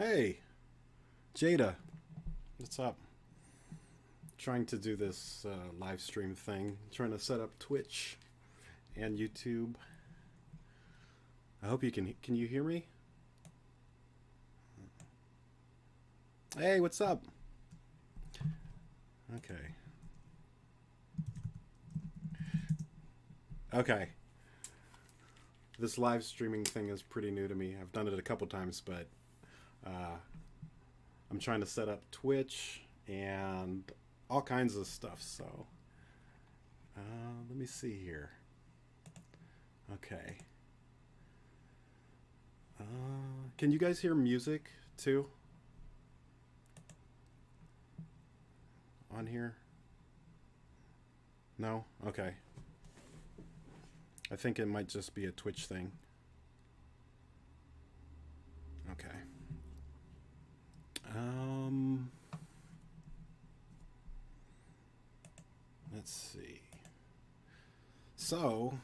Hey, Jada, what's up? Trying to do this live stream thing. Trying to set up Twitch and YouTube. I hope you can. Can you hear me? Hey, what's up? Okay. Okay. This live streaming thing is pretty new to me. I've done it a couple times, but uh, I'm trying to set up Twitch and all kinds of stuff. So let me see here. Okay. Can you guys hear music too on here? No? Okay. I think it might just be a Twitch thing. Okay. Let's see. So,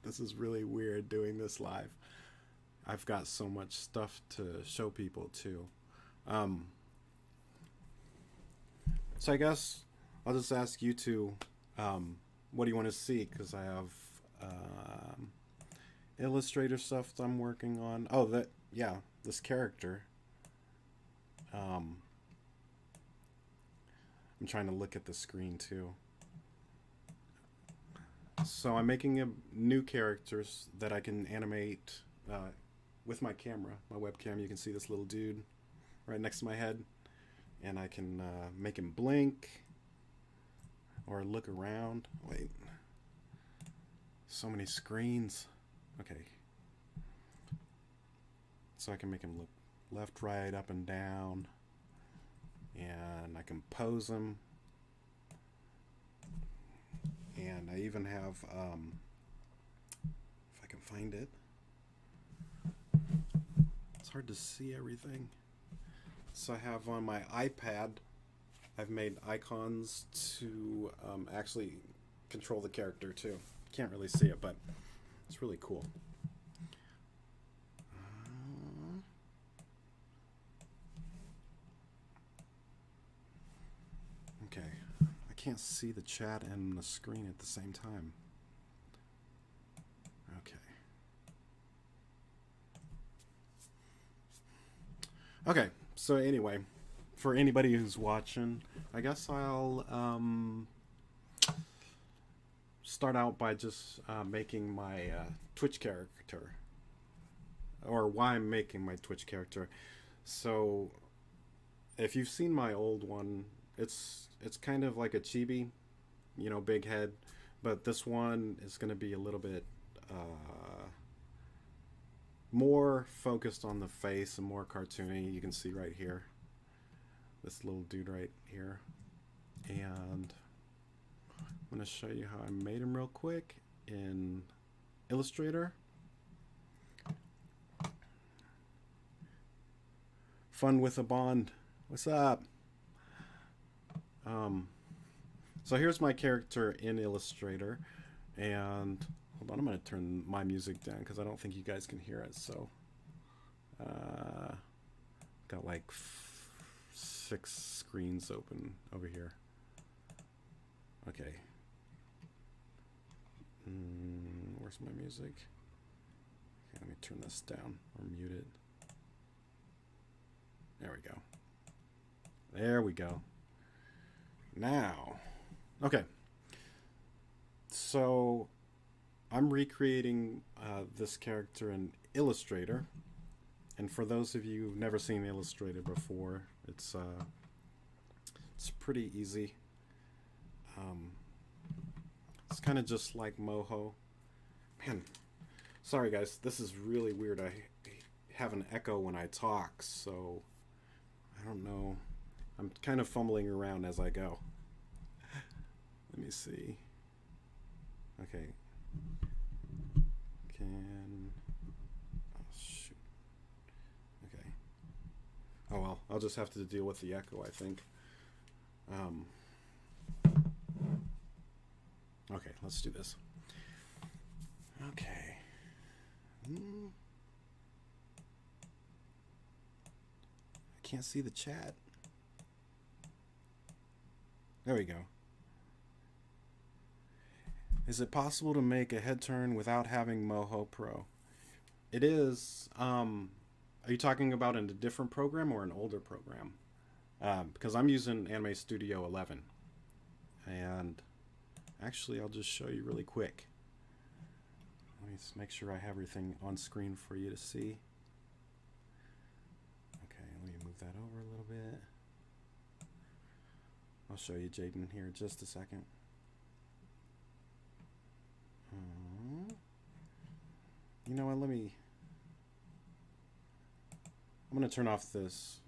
this is really weird doing this live. I've got so much stuff to show people too. So I guess I'll just ask you two, what do you want to see? Because I have Illustrator stuff that I'm working on. Oh, yeah, this character. I'm trying to look at the screen too. So I'm making new characters that I can animate with my camera, my webcam. You can see this little dude right next to my head, and I can make him blink or look around. Wait, so many screens. Okay, so I can make him look left, right, up, and down, and I can pose him. And I even have, if I can find it, it's hard to see everything. So I have on my iPad, I've made icons to actually control the character too. Can't really see it, but it's really cool. Okay. I can't see the chat and the screen at the same time. Okay. Okay, so anyway, for anybody who's watching, I guess I'll start out by just making my Twitch character, or why I'm making my Twitch character. So if you've seen my old one, it's kind of like a chibi, you know, big head, but this one is going to be a little bit more focused on the face and more cartoony. You can see right here, this little dude right here, and I'm going to show you how I made him real quick in Illustrator. Fun with a Bond. What's up? So here's my character in Illustrator, and hold on, I'm going to turn my music down because I don't think you guys can hear it. So got like 6 screens open over here. Okay. Where's my music? Okay, let me turn this down or mute it. There we go. There we go. Now, okay. So I'm recreating this character in Illustrator, and for those of you who've never seen Illustrator before, it's pretty easy. It's kind of just like Moho. Man, sorry guys, this is really weird. I have an echo when I talk, so I don't know. I'm kind of fumbling around as I go. Let me see. Okay. Oh, shoot. Okay. Oh well, I'll just have to deal with the echo, I think. Okay, let's do this. Okay. can't see the chat. There we go. Is it possible to make a head turn without having Moho Pro? It is. Are you talking about in a different program or an older program? Because I'm using Anime Studio 11. And actually, I'll just show you really quick. Let me just make sure I have everything on screen for you to see. Okay, let me move that over a little bit. I'll show you Jaden here in just a second. You know what, I'm going to turn off this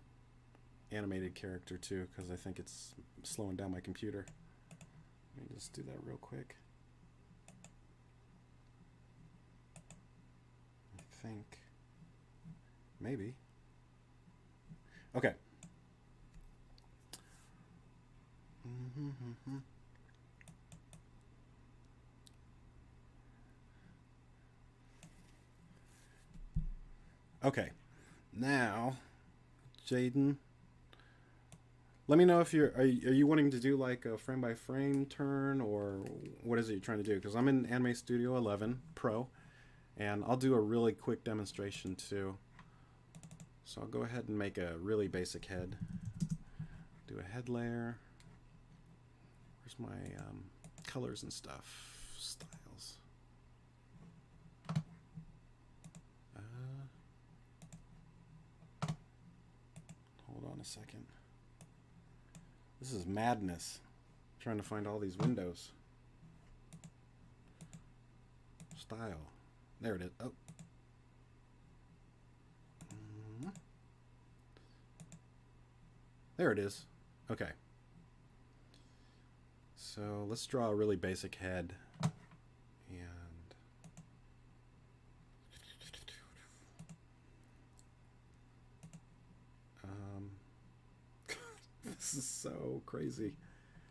animated character too, because I think it's slowing down my computer. Let me just do that real quick. I think. Maybe. Okay. Okay, now, Jaden, let me know if are you wanting to do like a frame by frame turn, or what is it you're trying to do? Because I'm in Anime Studio 11 Pro, and I'll do a really quick demonstration too. So I'll go ahead and make a really basic head. Do a head layer. Where's my colors and stuff? Styles. Hold on a second. This is madness. I'm trying to find all these windows. Style. There it is. Oh. There it is. Okay. So let's draw a really basic head. And this is so crazy.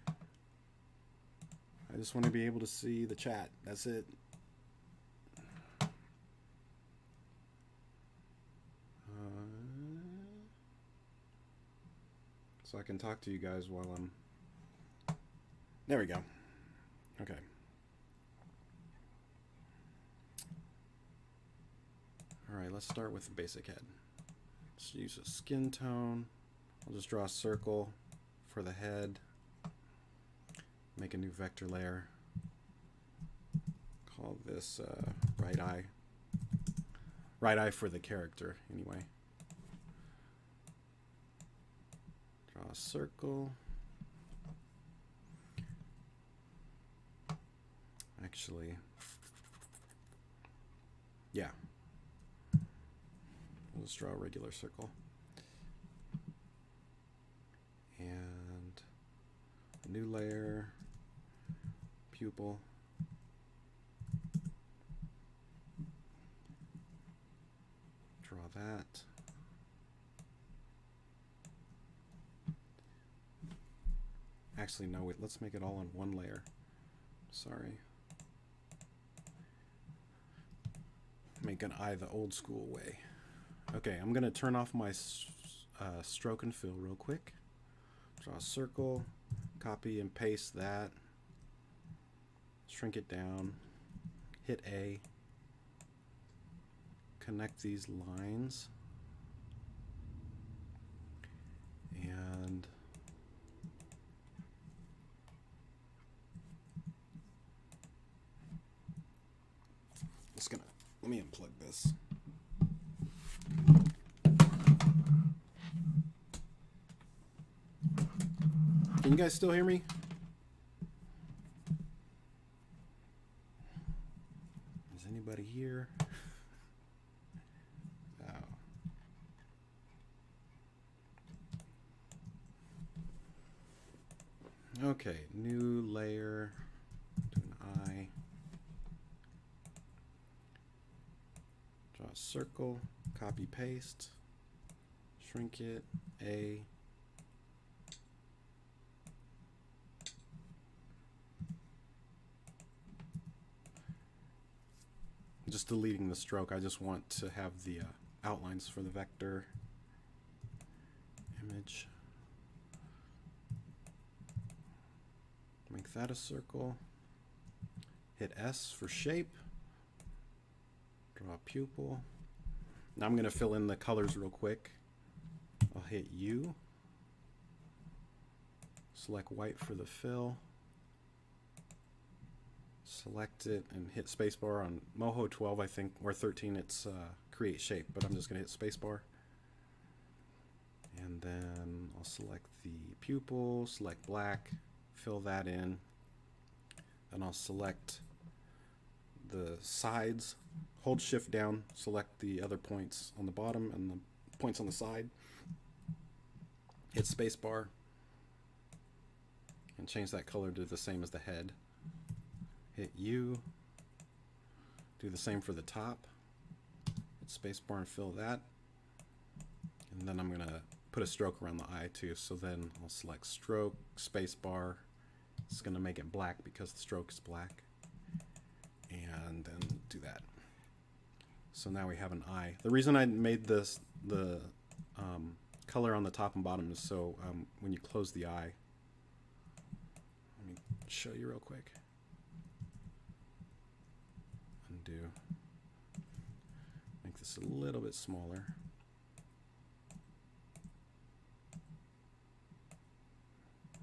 I just want to be able to see the chat. That's it. So I can talk to you guys while I'm... There we go. Okay. Alright, let's start with the basic head. Let's use a skin tone. I'll just draw a circle for the head. Make a new vector layer. Call this right eye. Right eye for the character, anyway. Draw a circle. Actually, yeah. Let's draw a regular circle. And a new layer, pupil. Draw that. Actually, no, wait, let's make it all on one layer. Sorry. Make an eye the old school way. Okay, I'm going to turn off my stroke and fill real quick. Draw a circle, copy and paste that. Shrink it down. Hit A. Connect these lines. And let me unplug this. Can you guys still hear me? Is anybody here? Oh. Okay, new layer. Do an eye. Draw a circle, copy paste, shrink it, A. Just deleting the stroke. I just want to have the outlines for the vector. image. Make that a circle. Hit S for shape. Draw a pupil. Now I'm going to fill in the colors real quick. I'll hit U. Select white for the fill. Select it and hit spacebar. On Moho 12, I think, or 13, it's create shape, but I'm just going to hit spacebar. And then I'll select the pupil, select black, fill that in. Then I'll select the sides, hold shift down, select the other points on the bottom and the points on the side. Hit spacebar and change that color to the same as the head. Hit U. Do the same for the top. Hit spacebar and fill that. And then I'm going to put a stroke around the eye too. So then I'll select stroke, spacebar. It's going to make it black because the stroke is black. And then do that. So now we have an eye. The reason I made this the color on the top and bottom is so when you close the eye, let me show you real quick. Undo. Make this a little bit smaller.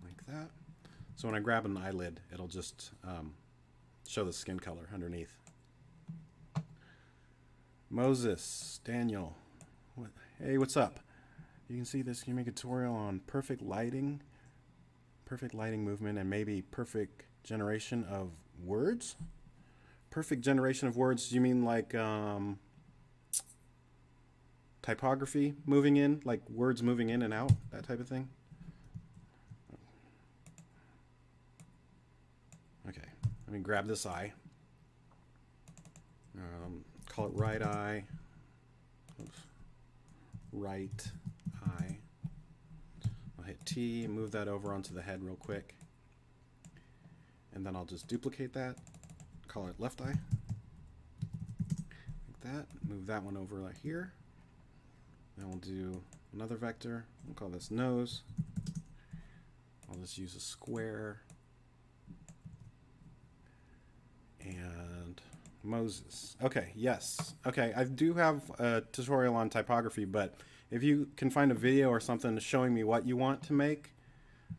Like that. So when I grab an eyelid, it'll just show the skin color underneath. Moses, Daniel, hey, what's up? You can see this. Can you make a tutorial on perfect lighting movement, and maybe perfect generation of words? Perfect generation of words, do you mean like typography moving in, like words moving in and out, that type of thing? Okay, let me grab this eye. Call it right eye. Oops. Right eye. I'll hit T, move that over onto the head real quick. And then I'll just duplicate that. Call it left eye. Like that. Move that one over right here. Then we'll do another vector. We'll call this nose. I'll just use a square. And Moses. Okay, yes. Okay, I do have a tutorial on typography, but if you can find a video or something showing me what you want to make,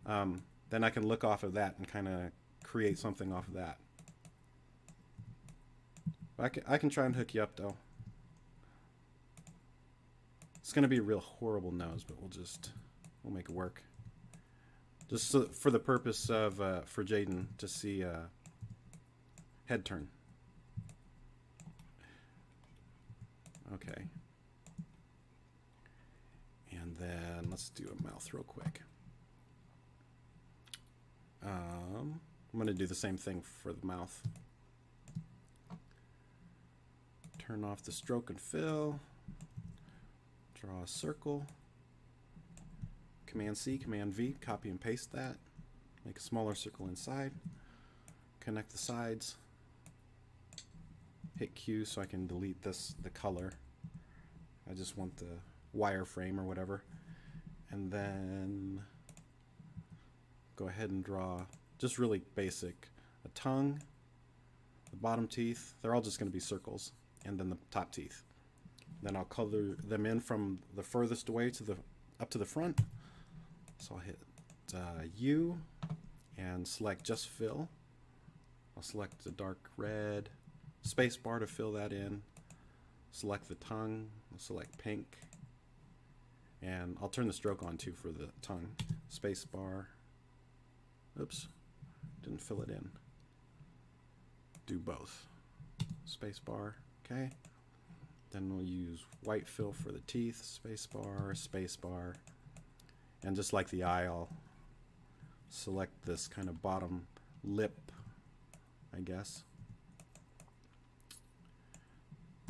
then I can look off of that and kind of create something off of that. I can try and hook you up, though. It's going to be a real horrible nose, but we'll make it work. Just so, for the purpose of, for Jaden to see head turn. Okay. And then let's do a mouth real quick. I'm going to do the same thing for the mouth. Turn off the stroke and fill. Draw a circle. Command C, Command V, copy and paste that. Make a smaller circle inside. Connect the sides. Hit Q so I can delete the color. I just want the wireframe or whatever. And then go ahead and draw just really basic. A tongue, the bottom teeth, they're all just going to be circles, and then the top teeth. Then I'll color them in from the furthest away to the up to the front. So I'll hit U and select just fill. I'll select the dark red, space bar to fill that in. Select the tongue, I'll select pink, and I'll turn the stroke on too for the tongue. Space bar. Oops, didn't fill it in. Do both. Space bar, okay. Then we'll use white fill for the teeth, space bar, and just like the eye, I'll select this kind of bottom lip, I guess.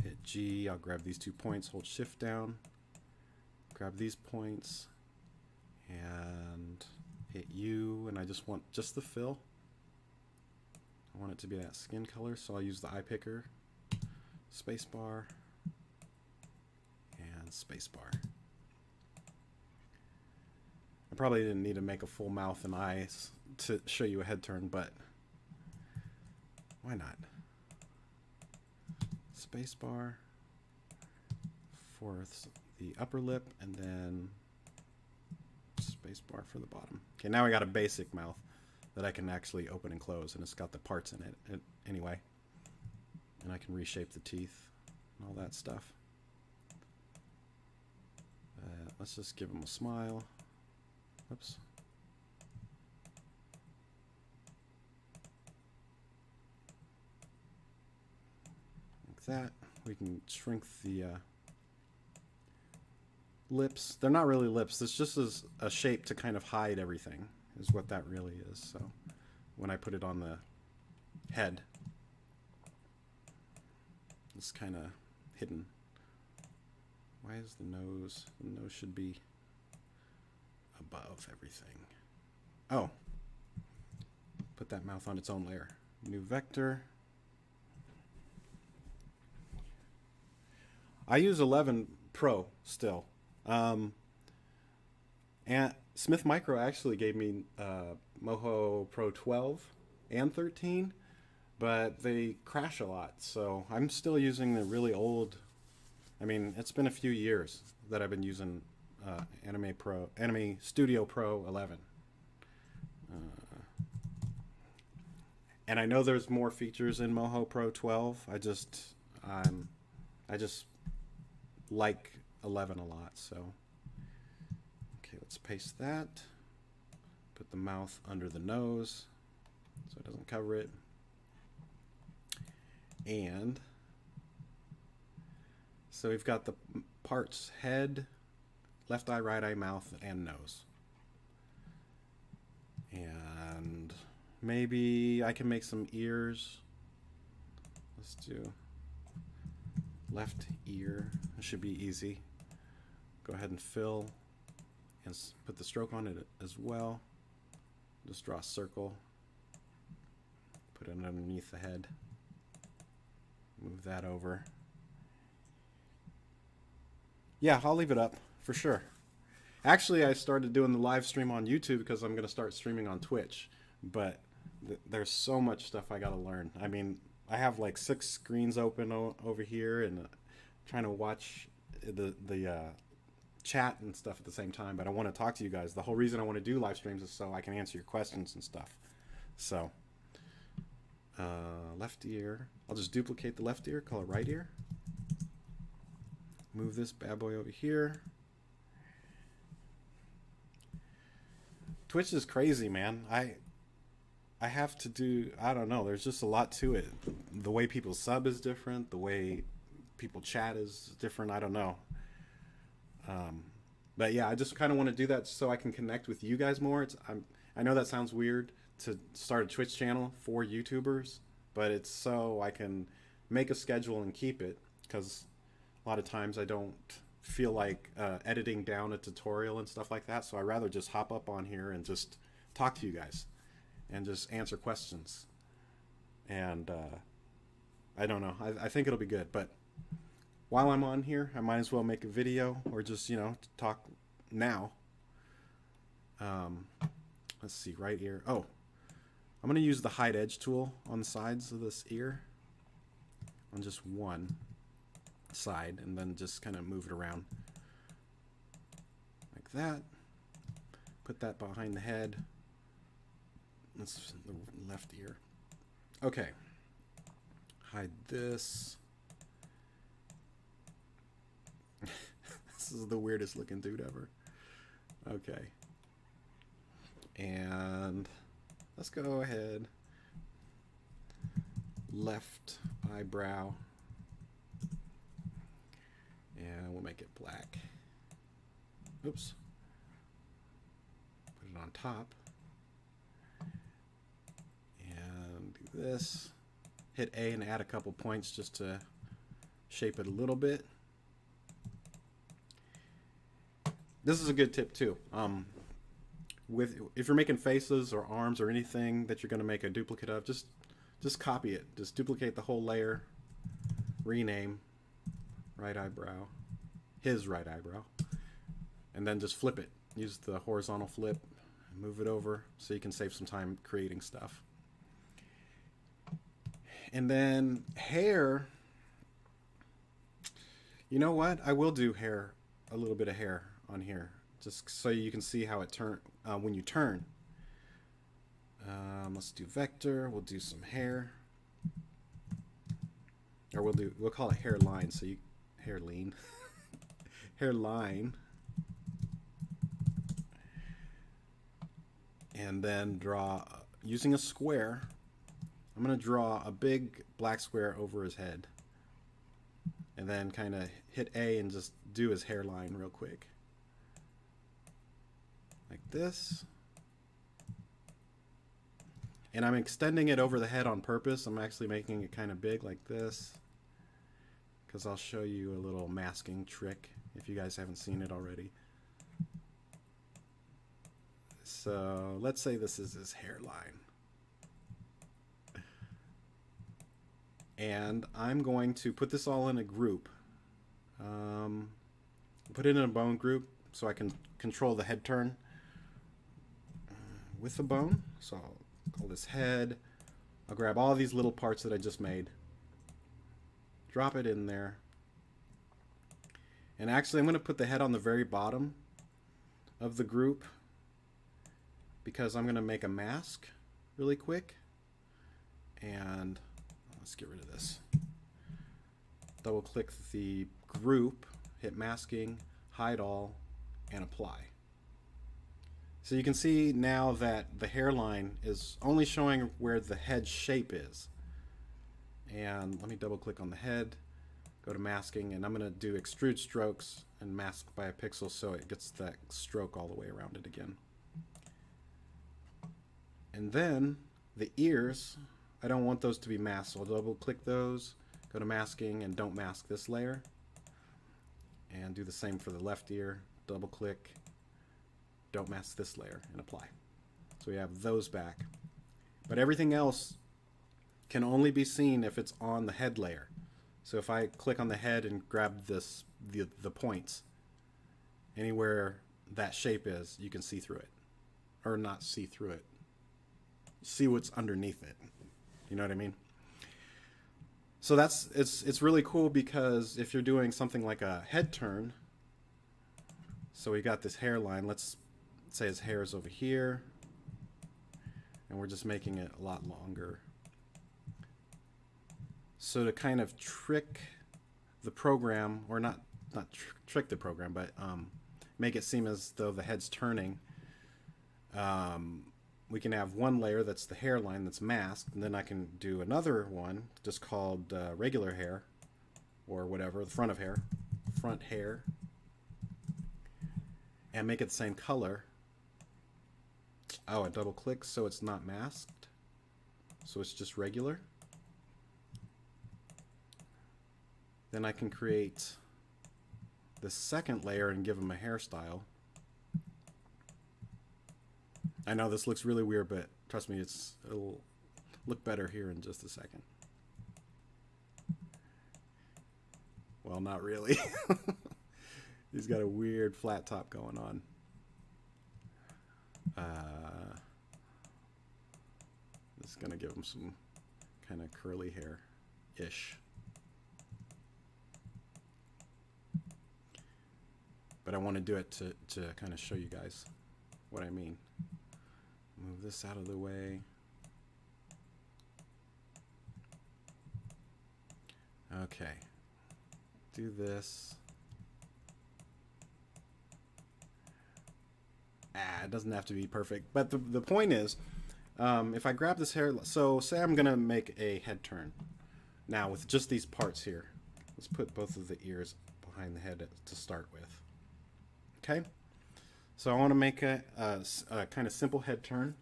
Hit G, I'll grab these 2 points, hold shift down, grab these points, and hit U, and I just want just the fill. I want it to be that skin color, so I'll use the eye picker, spacebar, and spacebar. probably didn't need to make a full mouth and eyes to show you a head turn, but why not? Spacebar for the upper lip, and then spacebar for the bottom. Okay, now we got a basic mouth that I can actually open and close, and it's got the parts in it anyway. And I can reshape the teeth and all that stuff. Let's just give him a smile. Oops. Like that. We can shrink the lips. They're not really lips. It's just a shape to kind of hide everything, is what that really is. So when I put it on the head, it's kind of hidden. Why is the nose? The nose should be above everything. Oh. Put that mouth on its own layer. New vector. I use 11 Pro still. And Smith Micro actually gave me Moho Pro 12 and 13, but they crash a lot. So I'm still using the really old. I mean, it's been a few years that I've been using Anime Studio Pro 11. And I know there's more features in Moho Pro 12. I just like 11 a lot. So okay, let's paste that. Put the mouth under the nose so it doesn't cover it. And so we've got the parts: head, left eye, right eye, mouth, and nose. And maybe I can make some ears. Let's do left ear. It should be easy. Go ahead and fill and put the stroke on it as well. Just draw a circle. Put it underneath the head. Move that over. Yeah, I'll leave it up for sure. Actually, I started doing the live stream on YouTube because I'm going to start streaming on Twitch. But there's so much stuff I got to learn. I mean, I have like 6 screens open over here, and trying to watch the chat and stuff at the same time. But I want to talk to you guys. The whole reason I want to do live streams is so I can answer your questions and stuff. So, left ear. I'll just duplicate the left ear, call it right ear. Move this bad boy over here. Twitch is crazy, man. I have to do, I don't know, there's just a lot to it. The way people sub is different. The way people chat is different. I don't know. But yeah, I just kind of want to do that so I can connect with you guys more. I know that sounds weird to start a Twitch channel for YouTubers, but it's so I can make a schedule and keep it, because a lot of times I don't feel like editing down a tutorial and stuff like that. So I'd rather just hop up on here and just talk to you guys and just answer questions. And I don't know. I think it'll be good. But while I'm on here, I might as well make a video or just, you know, talk now. Let's see, right ear. Oh, I'm going to use the hide edge tool on the sides of this ear on just one side, and then just kind of move it around like that. Put that behind the head. That's the left ear. Okay. Hide this. This is the weirdest looking dude ever. Okay. And let's go ahead. Left eyebrow. And we'll make it black. Oops. Put it on top. And do this. Hit A and add a couple points just to shape it a little bit. This is a good tip too. If you're making faces or arms or anything that you're going to make a duplicate of, just copy it. Just duplicate the whole layer. Rename. Right eyebrow, his right eyebrow, and then just flip it use the horizontal flip and move it over so you can save some time creating stuff. And then hair, you know what? I will do hair, a little bit of hair on here, just so you can see how it turn when you turn. Let's do vector. We'll do some hair, or we'll call it hairline. So you hairline, hairline, and then draw using a square. I'm going to draw a big black square over his head, and then kind of hit A and just do his hairline real quick, like this. And I'm extending it over the head on purpose. I'm actually making it kind of big like this, because I'll show you a little masking trick if you guys haven't seen it already. So let's say this is his hairline. And I'm going to put this all in a group. Put it in a bone group so I can control the head turn with the bone. So I'll call this head. I'll grab all these little parts that I just made, drop it in there. And actually I'm going to put the head on the very bottom of the group because I'm going to make a mask really quick. And let's get rid of this. Double click the group, hit masking, hide all, and apply. So you can see now that the hairline is only showing where the head shape is. And let me double click on the head, go to masking, and I'm going to do extrude strokes and mask by a pixel so it gets that stroke all the way around it again. And then the ears, I don't want those to be masked, so I'll double click those, go to masking, and don't mask this layer. And do the same for the left ear, double click, don't mask this layer, and apply. So we have those back. But everything else can only be seen if it's on the head layer. So if I click on the head and grab the points, anywhere that shape is, you can see through it. Or not see through it. See what's underneath it. You know what I mean? So it's really cool because if you're doing something like a head turn, so we got this hairline, let's say his hair is over here, and we're just making it a lot longer. So to kind of trick the program, or not trick the program, but make it seem as though the head's turning, we can have one layer that's the hairline that's masked, and then I can do another one just called regular hair, or whatever, the front hair, and make it the same color. Oh, I double click so it's not masked, so it's just regular. Then I can create the second layer and give them a hairstyle. I know this looks really weird, but trust me, it'll look better here in just a second. Well, not really. He's got a weird flat top going on. Just gonna give him some kind of curly hair-ish. But I want to do it to kind of show you guys what I mean. Move this out of the way. Okay. Do this. It doesn't have to be perfect. But the point is, if I grab this hair, so say I'm going to make a head turn. Now with just these parts here, let's put both of the ears behind the head to start with. Okay? So I want to make a kind of simple head turn.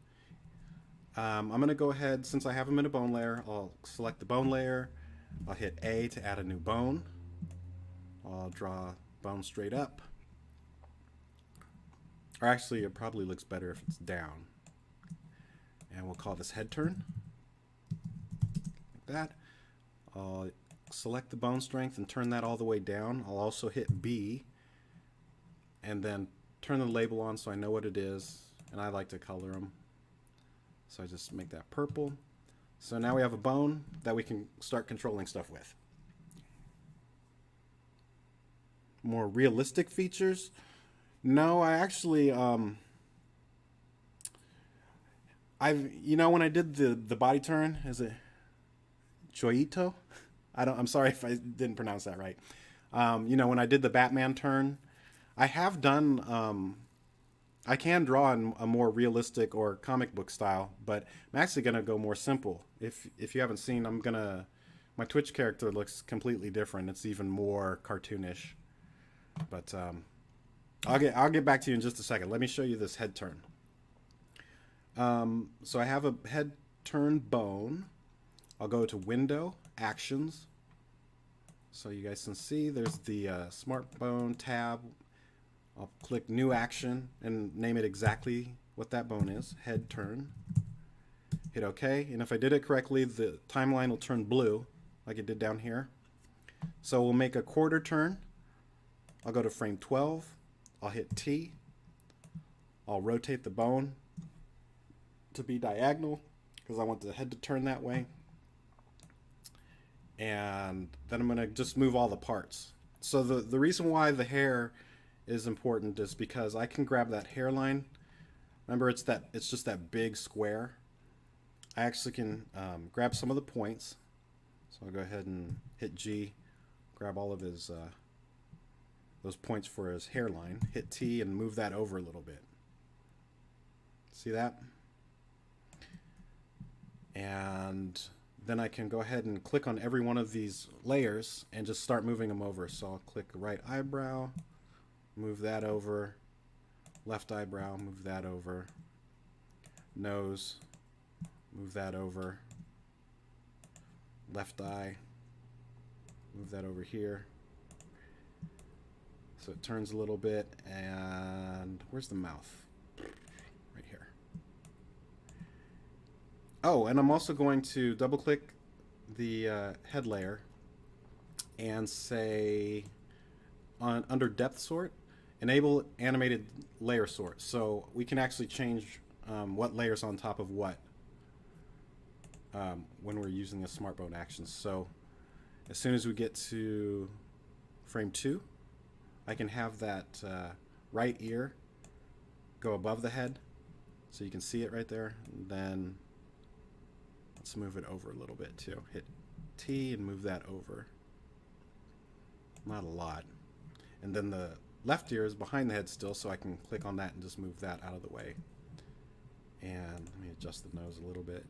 I'm going to go ahead, since I have them in a bone layer, I'll select the bone layer. I'll hit A to add a new bone. I'll draw bone straight up. Or actually, it probably looks better if it's down. And we'll call this head turn. Like that. I'll select the bone strength and turn that all the way down. I'll also hit B and then turn the label on so I know what it is, and I like to color them. So I just make that purple. So now we have a bone that we can start controlling stuff with. More realistic features? No, I actually, when I did the body turn, is it Joito? I'm sorry if I didn't pronounce that right. When I did the Batman turn, I have done, I can draw in a more realistic or comic book style, but I'm actually going to go more simple. If you haven't seen, my Twitch character looks completely different. It's even more cartoonish. But I'll get back to you in just a second. Let me show you this head turn. So I have a head turn bone. I'll go to Window, Actions. So you guys can see there's the Smart Bone tab. I'll click New Action and name it exactly what that bone is, head turn. Hit OK, and if I did it correctly, the timeline will turn blue like it did down here. So we'll make a quarter turn. I'll go to frame 12. I'll hit T. I'll rotate the bone to be diagonal because I want the head to turn that way. And then I'm going to just move all the parts. So the reason why the hair is important is because I can grab that hairline. Remember, it's just that big square. I actually can grab some of the points. So I'll go ahead and hit G, grab all of his those points for his hairline, hit T and move that over a little bit. See that? And then I can go ahead and click on every one of these layers and just start moving them over. So I'll click right eyebrow, move that over, left eyebrow, move that over, nose, move that over, left eye, move that over here. So it turns a little bit, and where's the mouth? Right here. Oh, and I'm also going to double click the head layer and say under depth sort, enable animated layer sort. So we can actually change what layers on top of what when we're using the Smart Bone actions. So as soon as we get to frame 2, I can have that right ear go above the head so you can see it right there. And then let's move it over a little bit too. Hit T and move that over. Not a lot. And then the left ear is behind the head still, so I can click on that and just move that out of the way. And let me adjust the nose a little bit.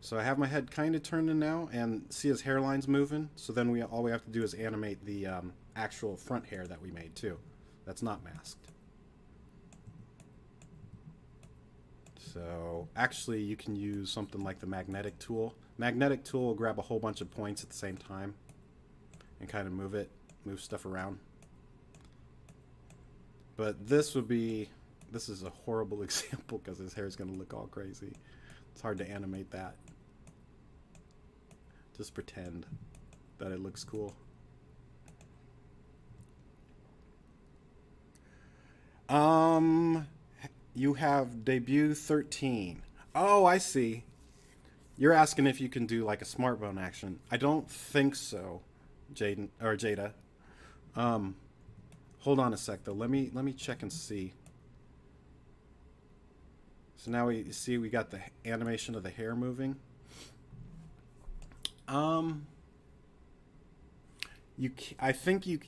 So I have my head kind of turned in now, and see his hairline's moving. So then all we have to do is animate the actual front hair that we made too. That's not masked. So actually you can use something like the magnetic tool. Magnetic tool will grab a whole bunch of points at the same time and kind of move stuff around. But this is a horrible example because his hair is going to look all crazy. It's hard to animate that. Just pretend that it looks cool. You have debut 13. Oh, I see. You're asking if you can do like a Smart Bone action. I don't think so, Jada. Hold on a sec though. Let me check and see. So now we see we got the animation of the hair moving. I think you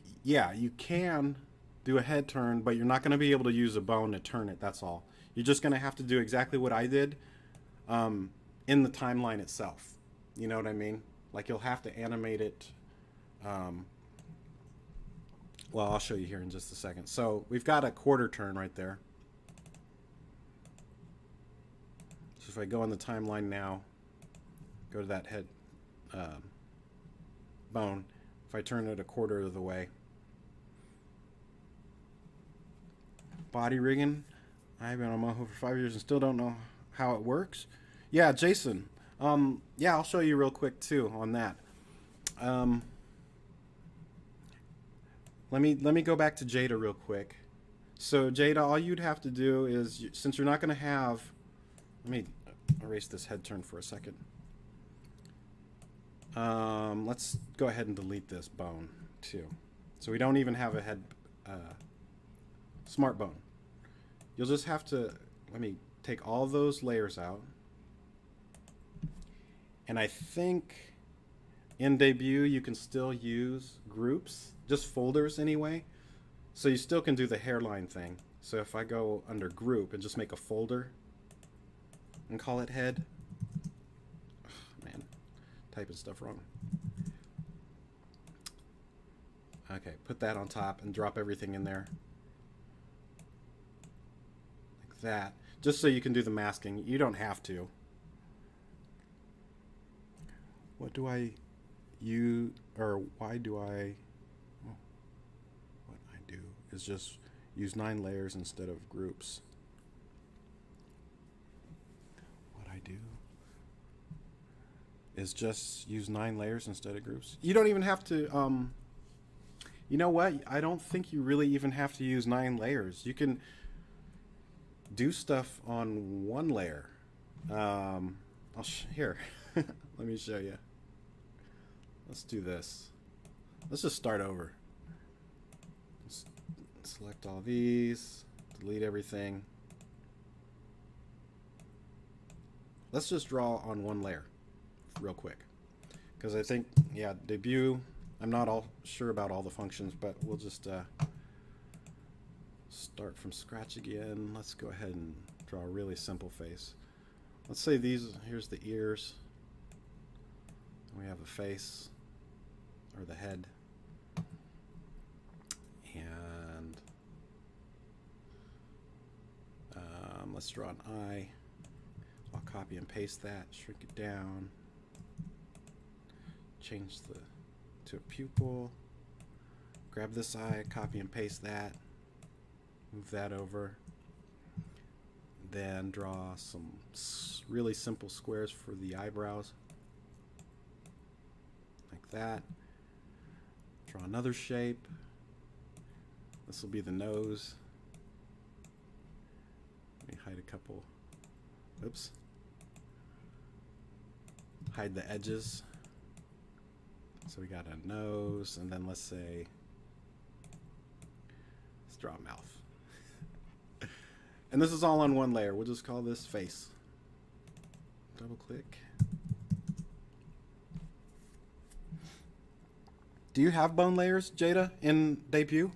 can do a head turn, but you're not going to be able to use a bone to turn it. That's all. You're just going to have to do exactly what I did in the timeline itself. You know what I mean? Like you'll have to animate it. Well, I'll show you here in just a second. So we've got a quarter turn right there. So if I go on the timeline now, go to that head bone. If I turn it a quarter of the way. Body rigging. I've been on Moho for 5 years and still don't know how it works. Yeah, Jason. Yeah, I'll show you real quick too on that. Let me go back to Jada real quick. So Jada, all you'd have to do is, since you're not going to have, let me erase this head turn for a second. Let's go ahead and delete this bone too. So we don't even have a head smart bone. You'll just have to, let me take all those layers out. And I think in Debut you can still use groups, just folders anyway. So you still can do the hairline thing. So if I go under group and just make a folder and call it head. Oh, man, typing stuff wrong. Okay, put that on top and drop everything in there. Like that. Just so you can do the masking. You don't have to. What do I use, or why do I, oh, what I do is just use 9 layers instead of groups. What I do is just use 9 layers instead of groups. You don't even have to, you know what? I don't think you really even have to use 9 layers. You can do stuff on 1 layer. Here, let me show you. Let's do this. Let's just start over. Let's select all these, delete everything. Let's just draw on 1 layer real quick. Because I think, yeah, Debut, I'm not all sure about all the functions, but we'll just start from scratch again. Let's go ahead and draw a really simple face. Let's say here's the ears. We have a face, or the head, and let's draw an eye. I'll copy and paste that, shrink it down, change to a pupil, grab this eye, copy and paste that, move that over, then draw some really simple squares for the eyebrows, like that. Draw another shape. This will be the nose. Let me hide a couple. Oops. Hide the edges. So we got a nose, and then let's draw a mouth. And this is all on 1 layer. We'll just call this face. Double click. Do you have bone layers, Jada, in Debut?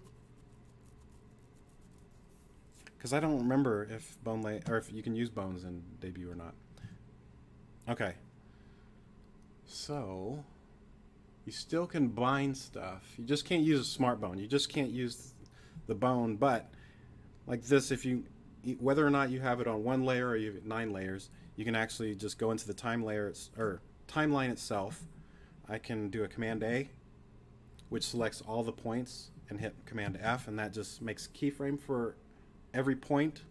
Because I don't remember if if you can use bones in Debut or not. Okay. So you still can bind stuff. You just can't use a smart bone. You just can't use the bone. But like this, whether or not you have it on 1 layer or you have 9 layers, you can actually just go into the timeline itself. I can do a Command A, which selects all the points, and hit Command F, and that just makes keyframe for every point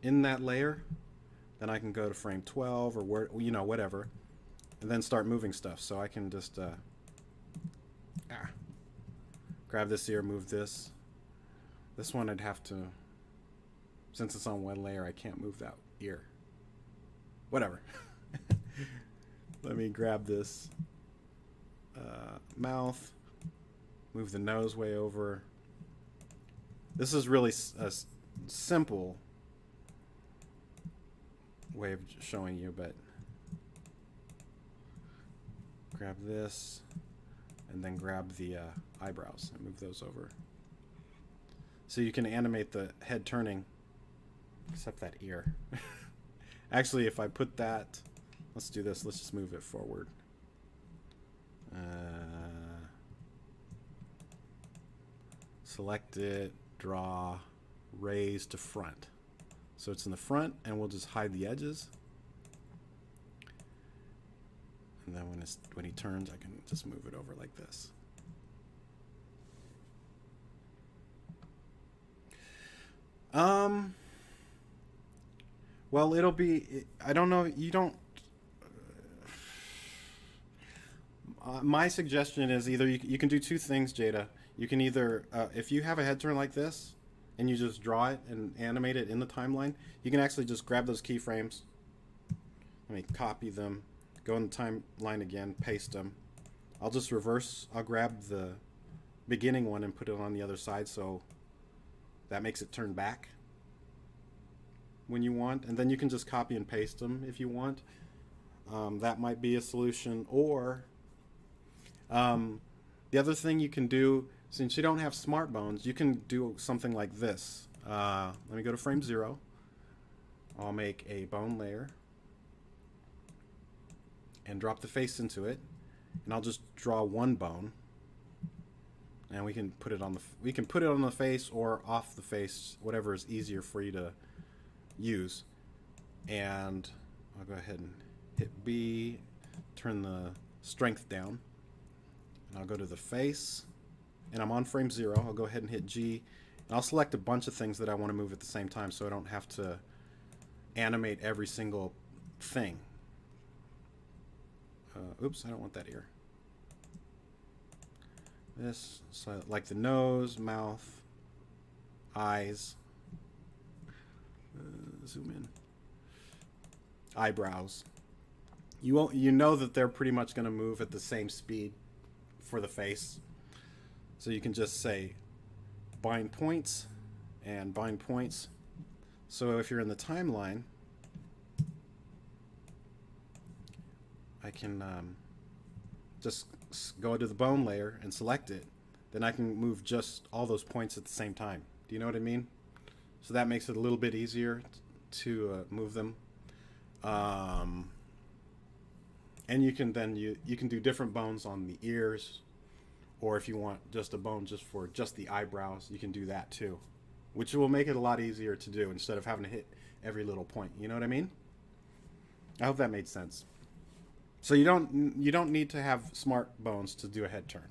in that layer. Then I can go to frame 12 or whatever, and then start moving stuff. So I can just grab this ear, move this. This one I'd have to, since it's on 1 layer, I can't move that ear. Whatever. Let me grab this mouth. Move the nose way over. This is really a simple way of showing you, but grab this and then grab the eyebrows and move those over. So you can animate the head turning, except that ear. Actually, if I put that, let's do this. Let's just move it forward. Select it, draw, raise to front. So it's in the front, and we'll just hide the edges. And then when he turns, I can just move it over like this. Well, it'll be, I don't know, you don't, my suggestion is either you can do 2 things, Jada. You can either, if you have a head turn like this, and you just draw it and animate it in the timeline, you can actually just grab those keyframes. Let me copy them, go in the timeline again, paste them. I'll just reverse, I'll grab the beginning one and put it on the other side, so that makes it turn back when you want, and then you can just copy and paste them if you want. That might be a solution. Or the other thing you can do, since you don't have smart bones, you can do something like this. Let me go to frame 0. I'll make a bone layer and drop the face into it, and I'll just draw one bone, and we can put it on the face or off the face, whatever is easier for you to use. And I'll go ahead and hit B, turn the strength down, and I'll go to the face, and I'm on frame 0. I'll go ahead and hit G, and I'll select a bunch of things that I want to move at the same time so I don't have to animate every single thing. Oops, I don't want that ear. This, so like the nose, mouth, eyes, zoom in, eyebrows. You know that they're pretty much going to move at the same speed for the face. So you can just say bind points and bind points. So if you're in the timeline, I can just go to the bone layer and select it. Then I can move just all those points at the same time. Do you know what I mean? So that makes it a little bit easier to move them. And you can then you can do different bones on the ears, or if you want just a bone just for just the eyebrows, you can do that too, which will make it a lot easier to do instead of having to hit every little point. You know what I mean? I hope that made sense. So you don't need to have smart bones to do a head turn.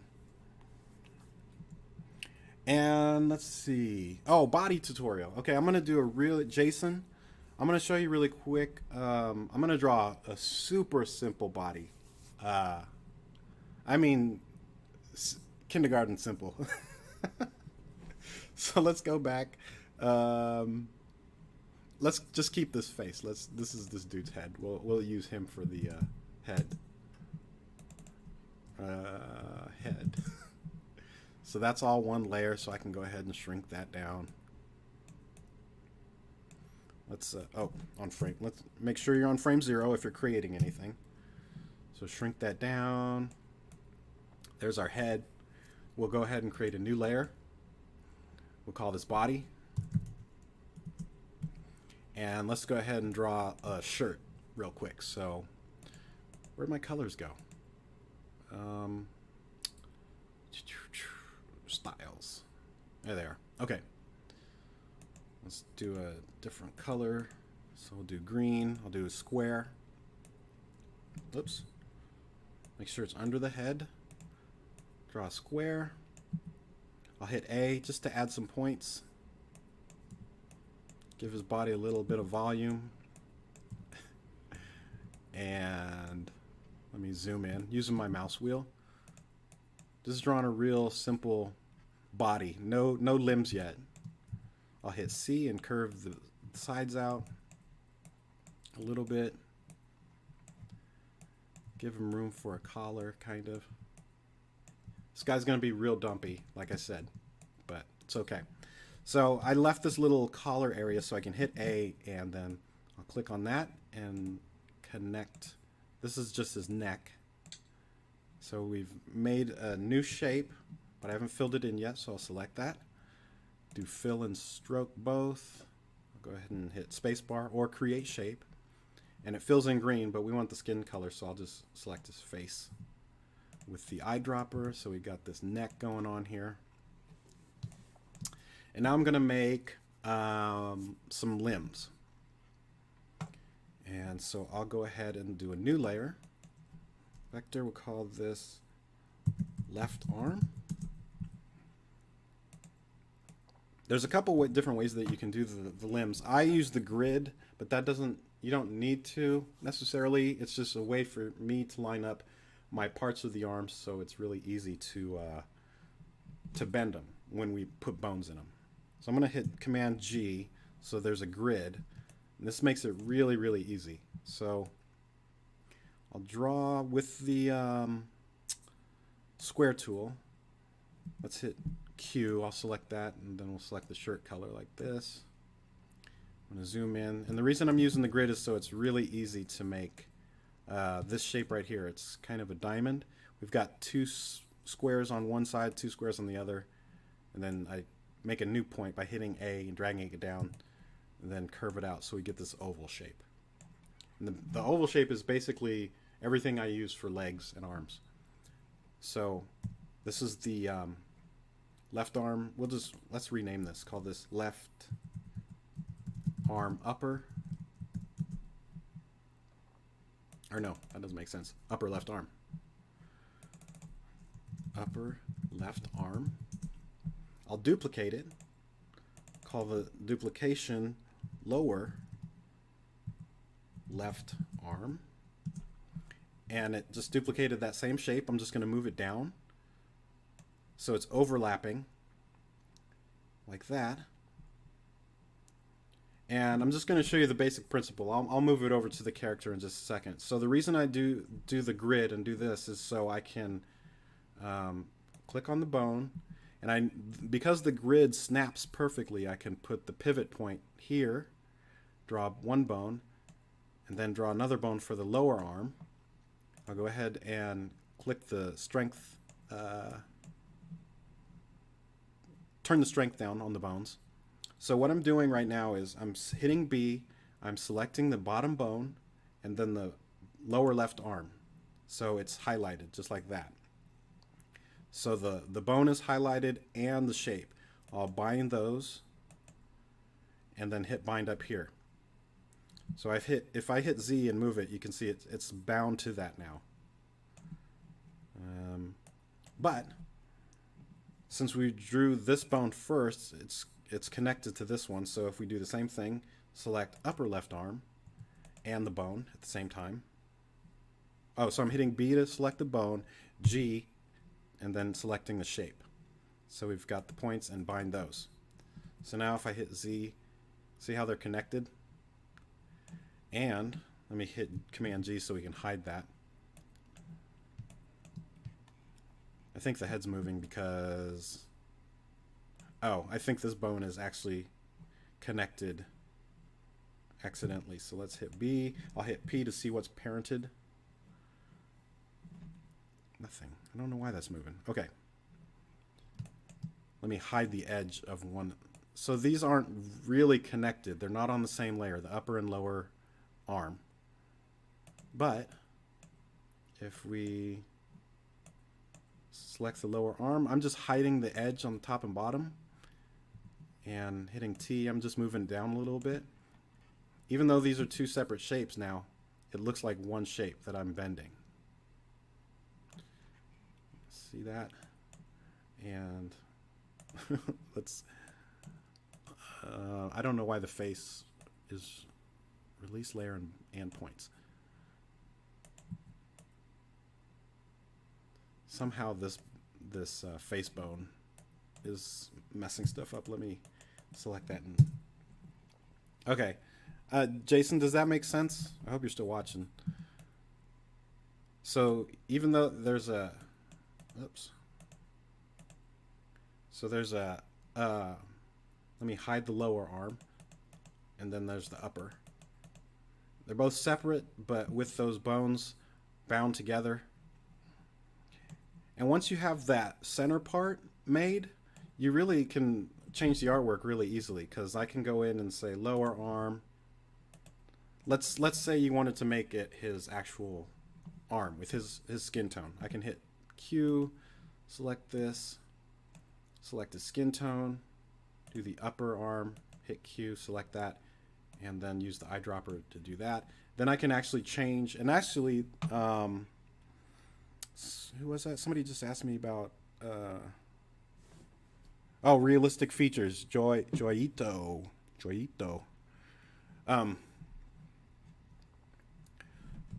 And let's see. Oh, body tutorial. Okay, I'm gonna do a real Jason. I'm gonna show you really quick. I'm gonna draw a super simple body. I mean, kindergarten simple. So let's go back. Let's just keep this face. This is this dude's head. We'll use him for the head. Head. So that's all one layer, so I can go ahead and shrink that down. Let's let's make sure you're on frame 0 if you're creating anything. So shrink that down. There's our head. We'll go ahead and create a new layer. We'll call this body. And let's go ahead and draw a shirt real quick. So where'd my colors go? Styles. There they are. Okay. Let's do a different color. So we'll do green. I'll do a square. Oops. Make sure it's under the head. Draw a square. I'll hit A just to add some points. Give his body a little bit of volume. And let me zoom in using my mouse wheel. Just drawing a real simple body. No limbs yet. I'll hit C and curve the sides out a little bit. Give him room for a collar, kind of. This guy's going to be real dumpy, like I said, but it's okay. So I left this little collar area so I can hit A, and then I'll click on that and connect. This is just his neck. So we've made a new shape, but I haven't filled it in yet, so I'll select that. Do fill and stroke both. I'll go ahead and hit spacebar or create shape. And it fills in green, but we want the skin color, so I'll just select his face with the eyedropper. So we got this neck going on here. And now I'm going to make some limbs. And so I'll go ahead and do a new layer. Vector, we'll call this left arm. There's a couple different ways that you can do the limbs. I use the grid, but that doesn't, you don't need to necessarily. It's just a way for me to line up my parts of the arms so it's really easy to to bend them when we put bones in them. So I'm going to hit Command G so there's a grid. And this makes it really, really easy. So I'll draw with the square tool. Let's hit Q. I'll select that, and then we'll select the shirt color like this. I'm going to zoom in. And the reason I'm using the grid is so it's really easy to make this shape right here. It's kind of a diamond. We've got two squares on one side, two squares on the other. And then I make a new point by hitting A and dragging it down, and then curve it out so we get this oval shape. And the oval shape is basically everything I use for legs and arms. So this is the left arm. Let's rename this. Call this left arm upper. Or no, that doesn't make sense. Upper left arm. Upper left arm. I'll duplicate it. Call the duplication lower left arm. And it just duplicated that same shape. I'm just going to move it down so it's overlapping like that. And I'm just going to show you the basic principle. I'll move it over to the character in just a second. So the reason I do the grid and do this is so I can click on the bone, and because the grid snaps perfectly, I can put the pivot point here, draw one bone, and then draw another bone for the lower arm. I'll go ahead and click the strength, turn the strength down on the bones. So what I'm doing right now is I'm hitting B, I'm selecting the bottom bone, and then the lower left arm. So it's highlighted just like that. So the bone is highlighted and the shape. I'll bind those and then hit bind up here. So if I hit Z and move it, you can see it's bound to that now. But since we drew this bone first, it's connected to this one. So if we do the same thing, select upper left arm and the bone at the same time. Oh, so I'm hitting B to select the bone, G, and then selecting the shape. So we've got the points and bind those. So now if I hit Z, see how they're connected? And let me hit Command G so we can hide that. I think the head's moving because, oh, I think this bone is actually connected accidentally. So let's hit B. I'll hit P to see what's parented. Nothing. I don't know why that's moving. Okay. Let me hide the edge of one. So these aren't really connected. They're not on the same layer, the upper and lower arm. But if we select the lower arm, I'm just hiding the edge on the top and bottom. And hitting T, I'm just moving down a little bit. Even though these are two separate shapes now, it looks like one shape that I'm bending. See that? And let's, I don't know why the face is release layer and points. Somehow this face bone is messing stuff up. Let me select that. Okay. Jason, does that make sense? I hope you're still watching. So even though there's a, oops. So there's a, let me hide the lower arm, and then there's the upper. They're both separate, but with those bones bound together. And once you have that center part made, you really can change the artwork really easily, because I can go in and say lower arm. Let's say you wanted to make it his actual arm with his skin tone. I can hit Q, select this, select his skin tone, do the upper arm, hit Q, select that, and then use the eyedropper to do that. Then I can actually change, and actually, who was that? Somebody just asked me about, oh, realistic features, Joyito.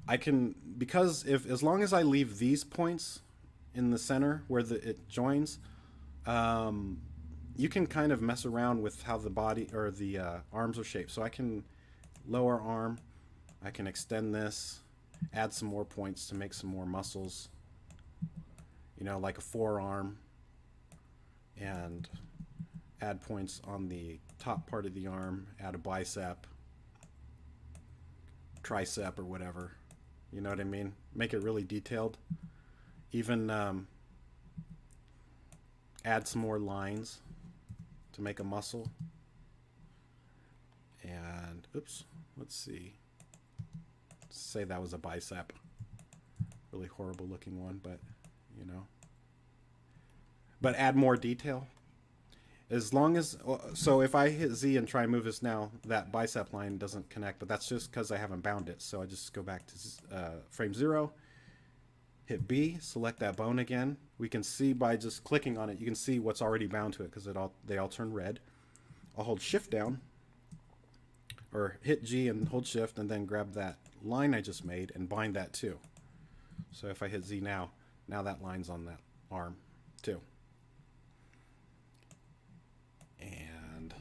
I can, because as long as I leave these points in the center where it joins, You can kind of mess around with how the body or the arms are shaped. So I can lower arm, I can extend this, add some more points to make some more muscles, you know, like a forearm, and add points on the top part of the arm, add a bicep, tricep, or whatever. You know what I mean? Make it really detailed. Even add some more lines to make a muscle. And oops, let's see. Say that was a bicep. Really horrible looking one, but you know. But add more detail. As long as, so if I hit Z and try and move this now, that bicep line doesn't connect, but that's just because I haven't bound it. So I just go back to frame 0, hit B, select that bone again. We can see by just clicking on it, you can see what's already bound to it because they all turn red. I'll hold Shift down, or hit G and hold Shift, and then grab that line I just made and bind that too. So if I hit Z now that line's on that arm too. And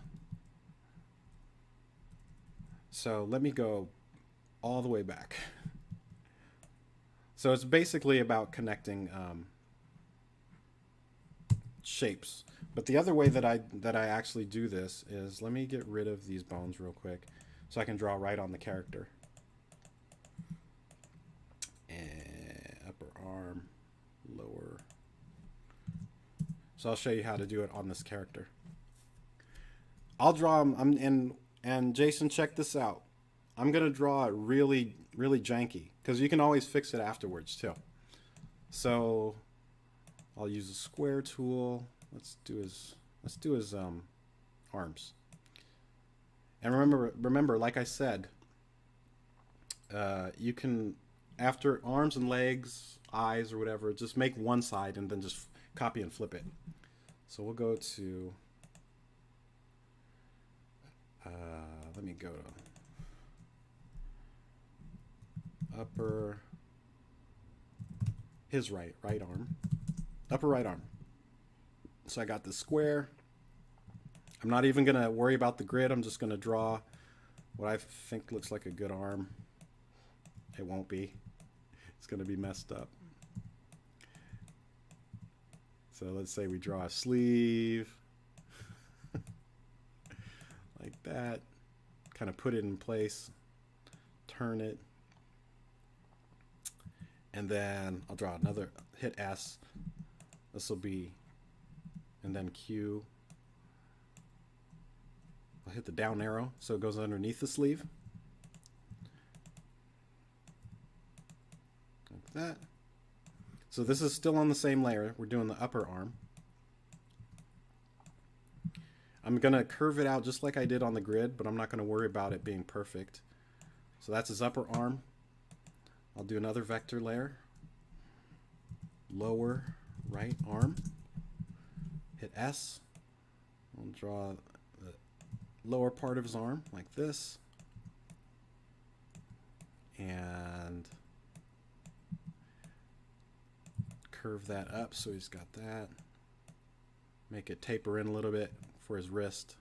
so let me go all the way back. So it's basically about connecting shapes. But the other way that I actually do this is, let me get rid of these bones real quick so I can draw right on the character. And upper arm, lower. So I'll show you how to do it on this character. I'll draw them, and Jason, check this out. I'm gonna draw it really, really janky because you can always fix it afterwards too. So I'll use a square tool. Let's do his arms. And remember, like I said, you can, after arms and legs, eyes or whatever, just make one side and then just copy and flip it. So we'll go to, let me go to upper, his right arm, upper right arm. So I got the square. I'm not even going to worry about the grid. I'm just going to draw what I think looks like a good arm. It won't be. It's going to be messed up. So let's say we draw a sleeve. Like that. Kind of put it in place. Turn it. And then I'll draw another, hit S. This will be, and then Q. I'll hit the down arrow so it goes underneath the sleeve. Like that. So this is still on the same layer. We're doing the upper arm. I'm going to curve it out just like I did on the grid, but I'm not going to worry about it being perfect. So that's his upper arm. I'll do another vector layer. Lower right arm. Hit S. I'll draw the lower part of his arm like this. And curve that up so he's got that. Make it taper in a little bit for his wrist.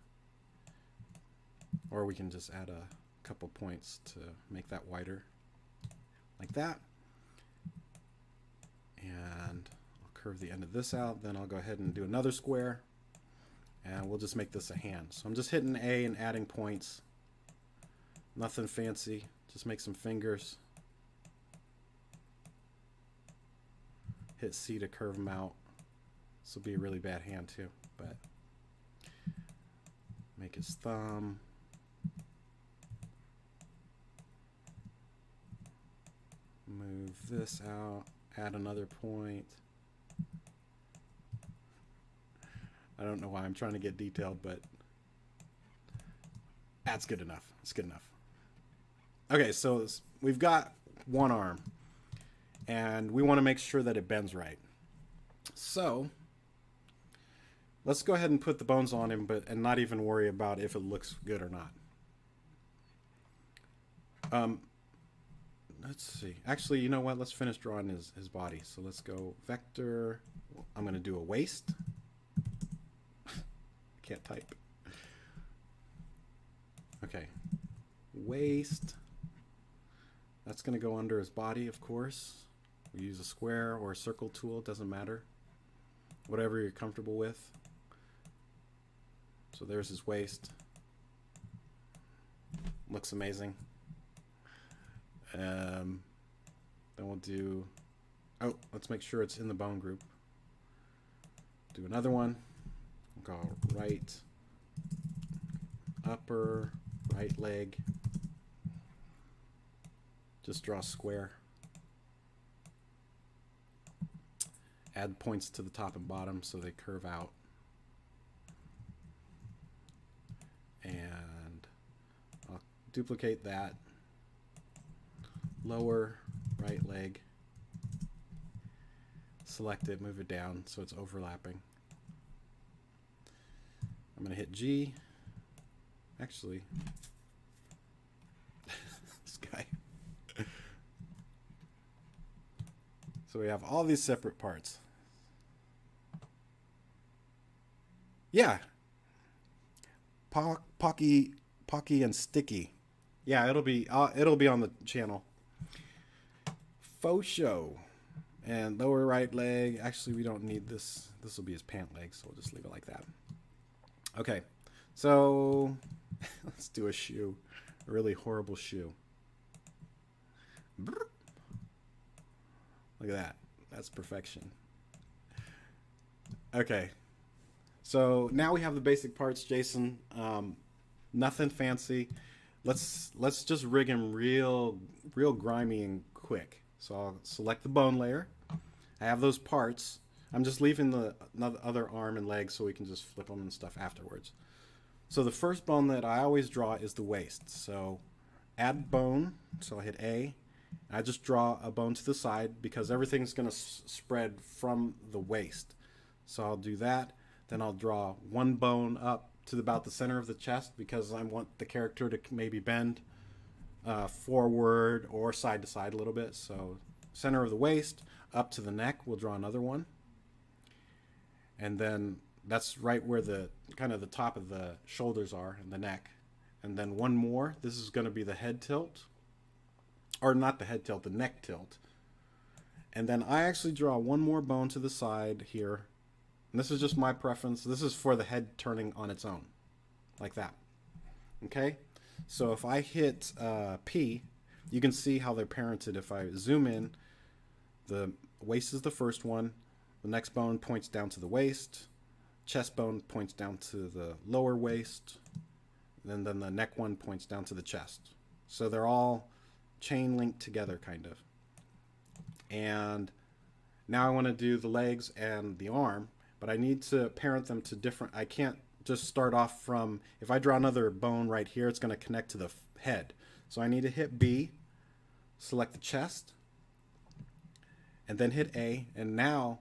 Or we can just add a couple points to make that wider. Like that. And I'll curve the end of this out. Then I'll go ahead and do another square. And we'll just make this a hand. So I'm just hitting A and adding points. Nothing fancy. Just make some fingers. Hit C to curve them out. This will be a really bad hand too, but make his thumb. Move this out, add another point. I don't know why I'm trying to get detailed, but that's good enough. It's good enough. Okay, so we've got one arm, and we want to make sure that it bends right. So let's go ahead and put the bones on him, and not even worry about if it looks good or not. Let's see. Actually, you know what? Let's finish drawing his body. So let's go vector. I'm going to do a waist. can't type. Okay, waist. That's going to go under his body, of course. We use a square or a circle tool, doesn't matter. Whatever you're comfortable with. So there's his waist. Looks amazing. Then we'll do, oh, let's make sure it's in the bone group. Do another one. We'll go right upper, right leg. Just draw a square. Add points to the top and bottom so they curve out. And I'll duplicate that. Lower right leg. Select it, move it down so it's overlapping. I'm going to hit G. Actually, this guy. So we have all these separate parts. Yeah. Pocky and Sticky. Yeah, it'll be on the channel. Faux show. And lower right leg. Actually, we don't need this. This will be his pant leg, so we'll just leave it like that. Okay. So let's do a shoe. A really horrible shoe. Look at that. That's perfection. Okay. So now we have the basic parts, Jason. Nothing fancy. Let's just rig him real grimy and quick. So I'll select the bone layer. I have those parts. I'm just leaving the other arm and leg so we can just flip them and stuff afterwards. So the first bone that I always draw is the waist. So add bone. So I'll hit A. I just draw a bone to the side because everything's going to spread from the waist. So I'll do that. Then I'll draw one bone up to about the center of the chest because I want the character to maybe bend forward or side to side a little bit. So center of the waist up to the neck, we'll draw another one. And then that's right where the kind of the top of the shoulders are and the neck. And then one more. This is going to be the head tilt. Or not the head tilt, the neck tilt. And then I actually draw one more bone to the side here. And this is just my preference. This is for the head turning on its own. Like that. Okay? So if I hit P, you can see how they're parented. If I zoom in, the waist is the first one. The next bone points down to the waist. Chest bone points down to the lower waist. And then the neck one points down to the chest. So they're all chain linked together, kind of. And now I want to do the legs and the arm, but I need to parent them to different. I can't just start off from, if I draw another bone right here, it's going to connect to the head. So I need to hit B, select the chest, and then hit A, and now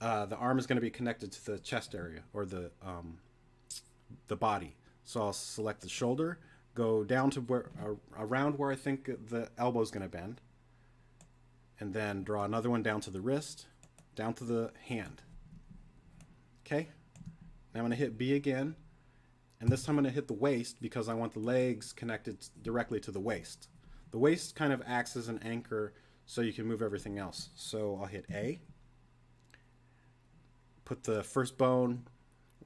the arm is going to be connected to the chest area, or the body. So I'll select the shoulder, go down to where, around where I think the elbow is going to bend, and then draw another one down to the wrist, down to the hand. Okay, now I'm going to hit B again, and this time I'm going to hit the waist because I want the legs connected directly to the waist. The waist kind of acts as an anchor so you can move everything else. So I'll hit A, put the first bone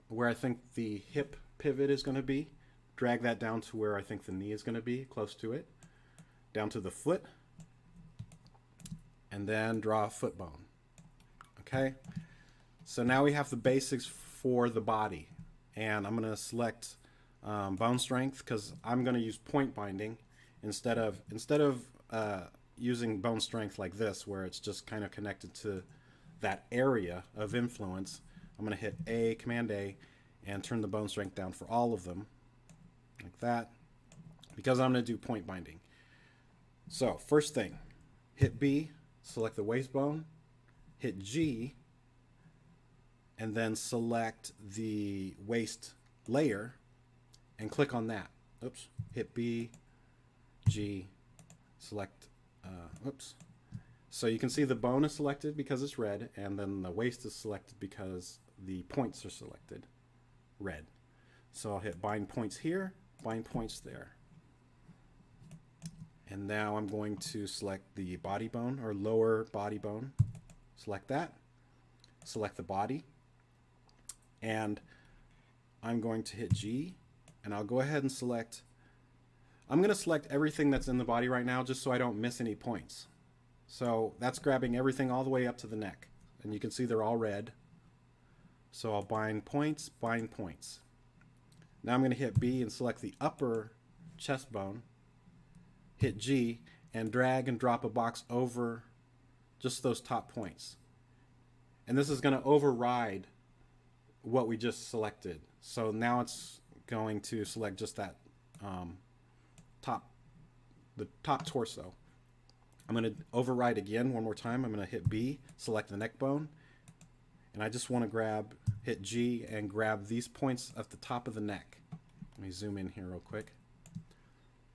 where I think the hip pivot is going to be, drag that down to where I think the knee is going to be, close to it, down to the foot, and then draw a foot bone. Okay, so now we have the basics for the body, and I'm going to select bone strength because I'm going to use point binding instead of using bone strength like this where it's just kind of connected to that area of influence. I'm going to hit A, Command A, and turn the bone strength down for all of them like that because I'm going to do point binding. So first thing, hit B, select the waist bone, hit G, and then select the waist layer and click on that. Oops, hit B, G, select, oops. So you can see the bone is selected because it's red, and then the waist is selected because the points are selected. red. So I'll hit bind points here, bind points there. And now I'm going to select the body bone or lower body bone. Select that. Select the body. And I'm going to hit G, and I'll go ahead and select. I'm going to select everything that's in the body right now just so I don't miss any points. So that's grabbing everything all the way up to the neck. And you can see they're all red. So I'll bind points, bind points. Now I'm going to hit B and select the upper chest bone. Hit G and drag and drop a box over just those top points. And this is going to override what we just selected. So now it's going to select just that the top torso. I'm going to override again one more time. I'm going to hit B, select the neck bone, and I just want to hit G and grab these points at the top of the neck. Let me zoom in here real quick.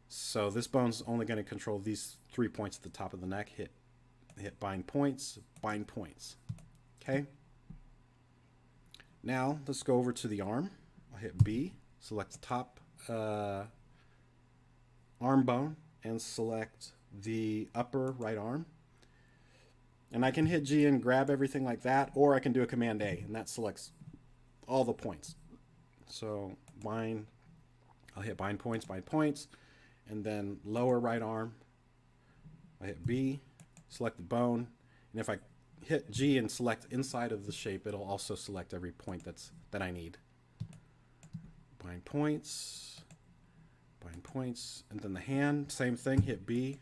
So this bone's only going to control these 3 points at the top of the neck. Hit bind points, bind points. Okay. Now let's go over to the arm. I'll hit B, select the top arm bone, and select the upper right arm. And I can hit G and grab everything like that, or I can do a Command A, and that selects all the points. So bind, I'll hit bind points, and then lower right arm, I hit B, select the bone, and if I hit G and select inside of the shape, it'll also select every point that I need. Bind points, and then the hand, same thing, hit B,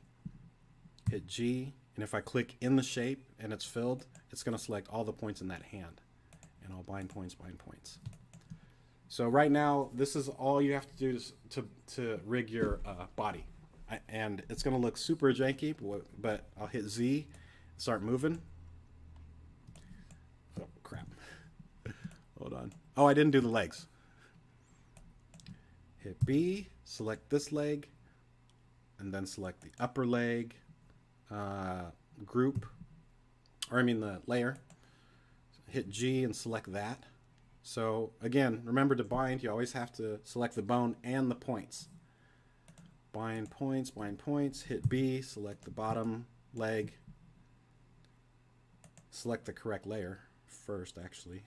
hit G, and if I click in the shape and it's filled, it's going to select all the points in that hand. And I'll bind points. So right now, this is all you have to do to rig your body. And it's going to look super janky, but I'll hit Z, start moving. Oh, crap. Hold on. Oh, I didn't do the legs. Hit B, select this leg, and then select the upper leg group, or I mean the layer. Hit G and select that. So again, remember to bind, you always have to select the bone and the points. Bind points, hit B, select the bottom leg, select the correct layer first actually,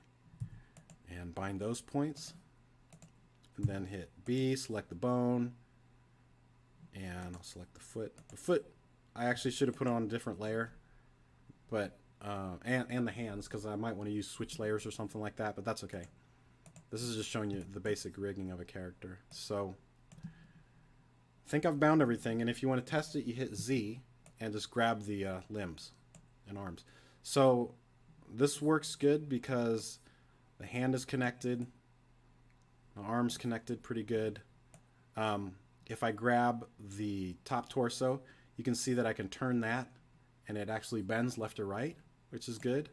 and bind those points, and then hit B, select the bone, and I'll select the foot. The foot, I actually should have put on a different layer, but and the hands, because I might want to use switch layers or something like that, but that's okay. This is just showing you the basic rigging of a character. So I think I've bound everything, and if you want to test it, you hit Z and just grab the limbs and arms. So this works good because the hand is connected, the arm's connected pretty good. If I grab the top torso, you can see that I can turn that and it actually bends left or right, which is good.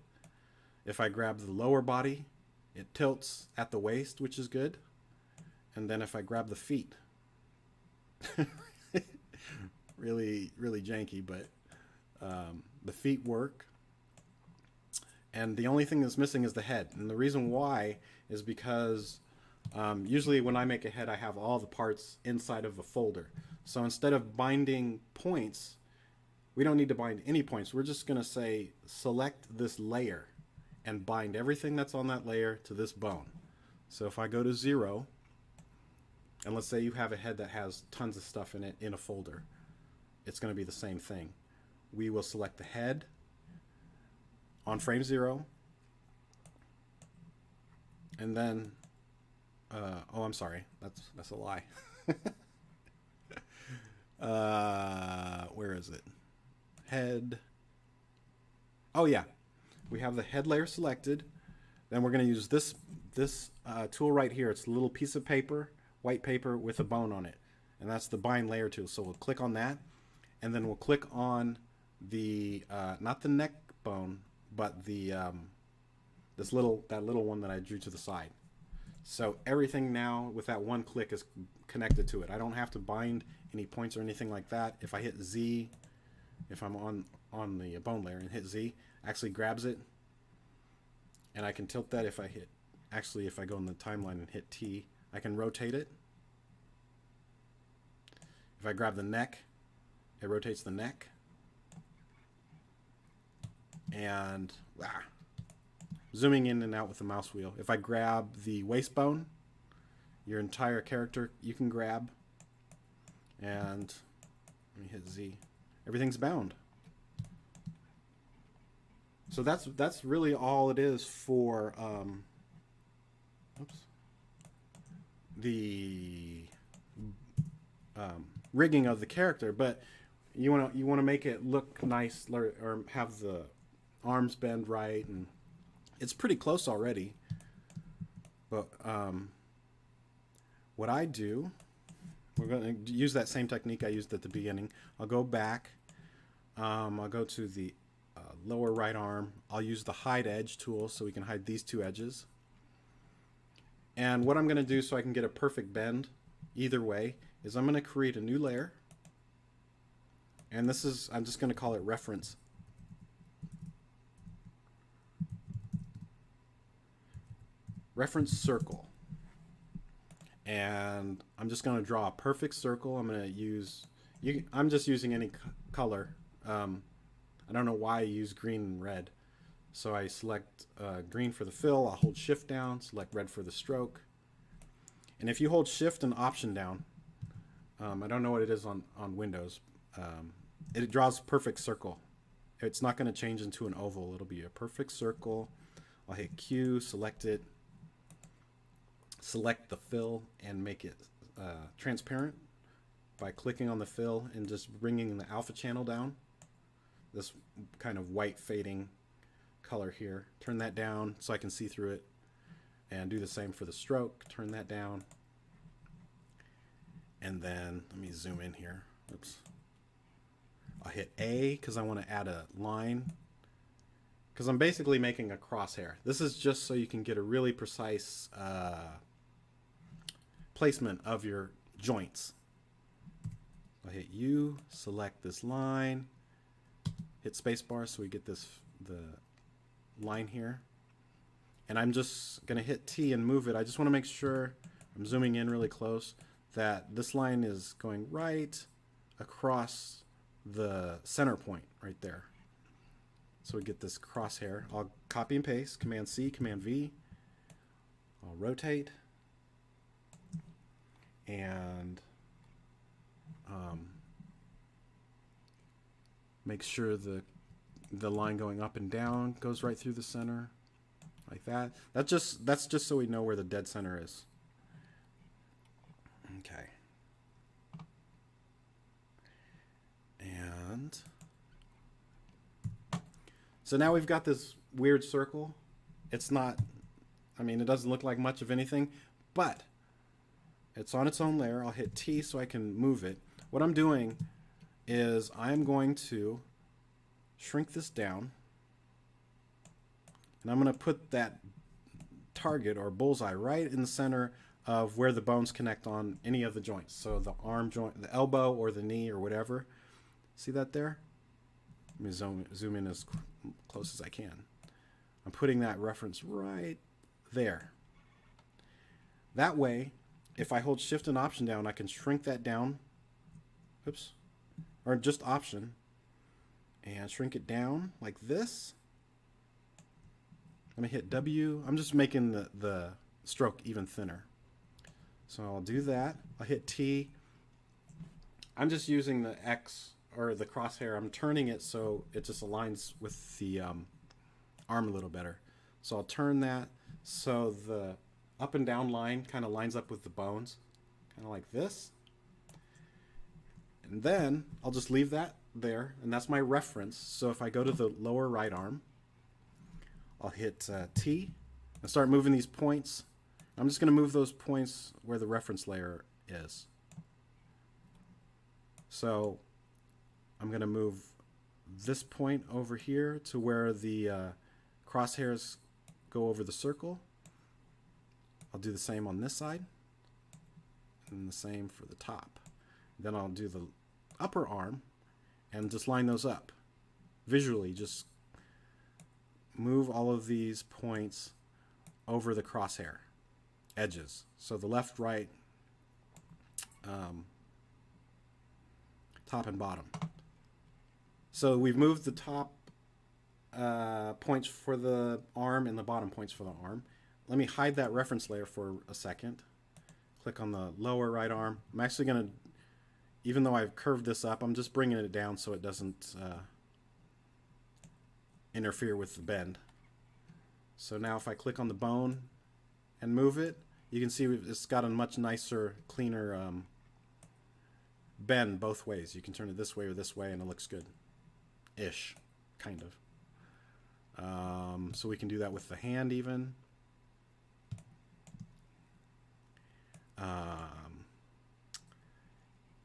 If I grab the lower body, it tilts at the waist, which is good. And then if I grab the feet, really janky, but the feet work. And the only thing that's missing is the head. And the reason why is because usually when I make a head, I have all the parts inside of a folder. So instead of binding points, we don't need to bind any points. We're just going to say select this layer and bind everything that's on that layer to this bone. So if I go to 0, and let's say you have a head that has tons of stuff in it in a folder, it's going to be the same thing. We will select the head on frame 0, and then oh, I'm sorry, that's a lie. Where is it? Head. Oh yeah, we have the head layer selected. Then we're going to use this tool right here. It's a little piece of paper, white paper with a bone on it, and that's the bind layer tool. So we'll click on that, and then we'll click on the not the neck bone, but the that little one that I drew to the side. So everything now with that one click is connected to it. I don't have to bind any points or anything like that. If I hit Z, if I'm on the bone layer and hit Z, actually grabs it, and I can tilt that if I hit actually, if I go in the timeline and hit T, I can rotate it. If I grab the neck, it rotates the neck. And zooming in and out with the mouse wheel. If I grab the waist bone, your entire character you can grab. And let me hit Z. Everything's bound. So that's really all it is for the rigging of the character. But you want to make it look nice, or have the arms bend right, and it's pretty close already. But what I do, we're going to use that same technique I used at the beginning. I'll go back. I'll go to the lower right arm. I'll use the hide edge tool so we can hide these two edges. And what I'm going to do so I can get a perfect bend either way is I'm going to create a new layer. And this is, I'm just going to call it reference. Reference circle. And I'm just going to draw a perfect circle. I'm going to use, I'm just using any color. I don't know why I use green and red. So I select green for the fill. I'll hold shift down, select red for the stroke. And if you hold shift and option down, I don't know what it is on Windows, it draws a perfect circle. It's not going to change into an oval. It'll be a perfect circle. I'll hit Q, select it, select the fill, and make it transparent by clicking on the fill and just bringing the alpha channel down. This kind of white fading color here. Turn that down so I can see through it, and do the same for the stroke. Turn that down, and then let me zoom in here. Oops. I'll hit A because I want to add a line, because I'm basically making a crosshair. This is just so you can get a really precise placement of your joints. I'll hit U, select this line, hit spacebar so we get the line here. And I'm just going to hit T and move it. I just want to make sure, I'm zooming in really close, that this line is going right across the center point right there. So we get this crosshair. I'll copy and paste, Command C, Command V. I'll rotate. And make sure the line going up and down goes right through the center, like that. That's just so we know where the dead center is. Okay. And so now we've got this weird circle. It's not, I mean, it doesn't look like much of anything, but it's on its own layer. I'll hit T so I can move it. What I'm doing is I'm going to shrink this down, and I'm going to put that target or bullseye right in the center of where the bones connect on any of the joints. So the arm joint, the elbow or the knee or whatever. See that there? Let me zoom in as close as I can. I'm putting that reference right there. That way, if I hold shift and option down, I can shrink that down. Oops. Or just option. And shrink it down like this. Let me hit W. I'm just making the stroke even thinner. So I'll do that. I'll hit T. I'm just using the X or the crosshair. I'm turning it so it just aligns with the arm a little better. So I'll turn that so the up and down line kind of lines up with the bones, kind of like this. And then I'll just leave that there, and that's my reference. So if I go to the lower right arm, I'll hit T and start moving these points. I'm just going to move those points where the reference layer is. So I'm going to move this point over here to where the crosshairs go over the circle. I'll do the same on this side, and the same for the top. Then I'll do the upper arm and just line those up. Visually, just move all of these points over the crosshair edges. So the left, right, top and bottom. So we've moved the top points for the arm and the bottom points for the arm. Let me hide that reference layer for a second. Click on the lower right arm. I'm actually going to, even though I've curved this up, I'm just bringing it down so it doesn't interfere with the bend. So now if I click on the bone and move it, you can see it's got a much nicer, cleaner bend both ways. You can turn it this way or this way and it looks good-ish, kind of. So we can do that with the hand even.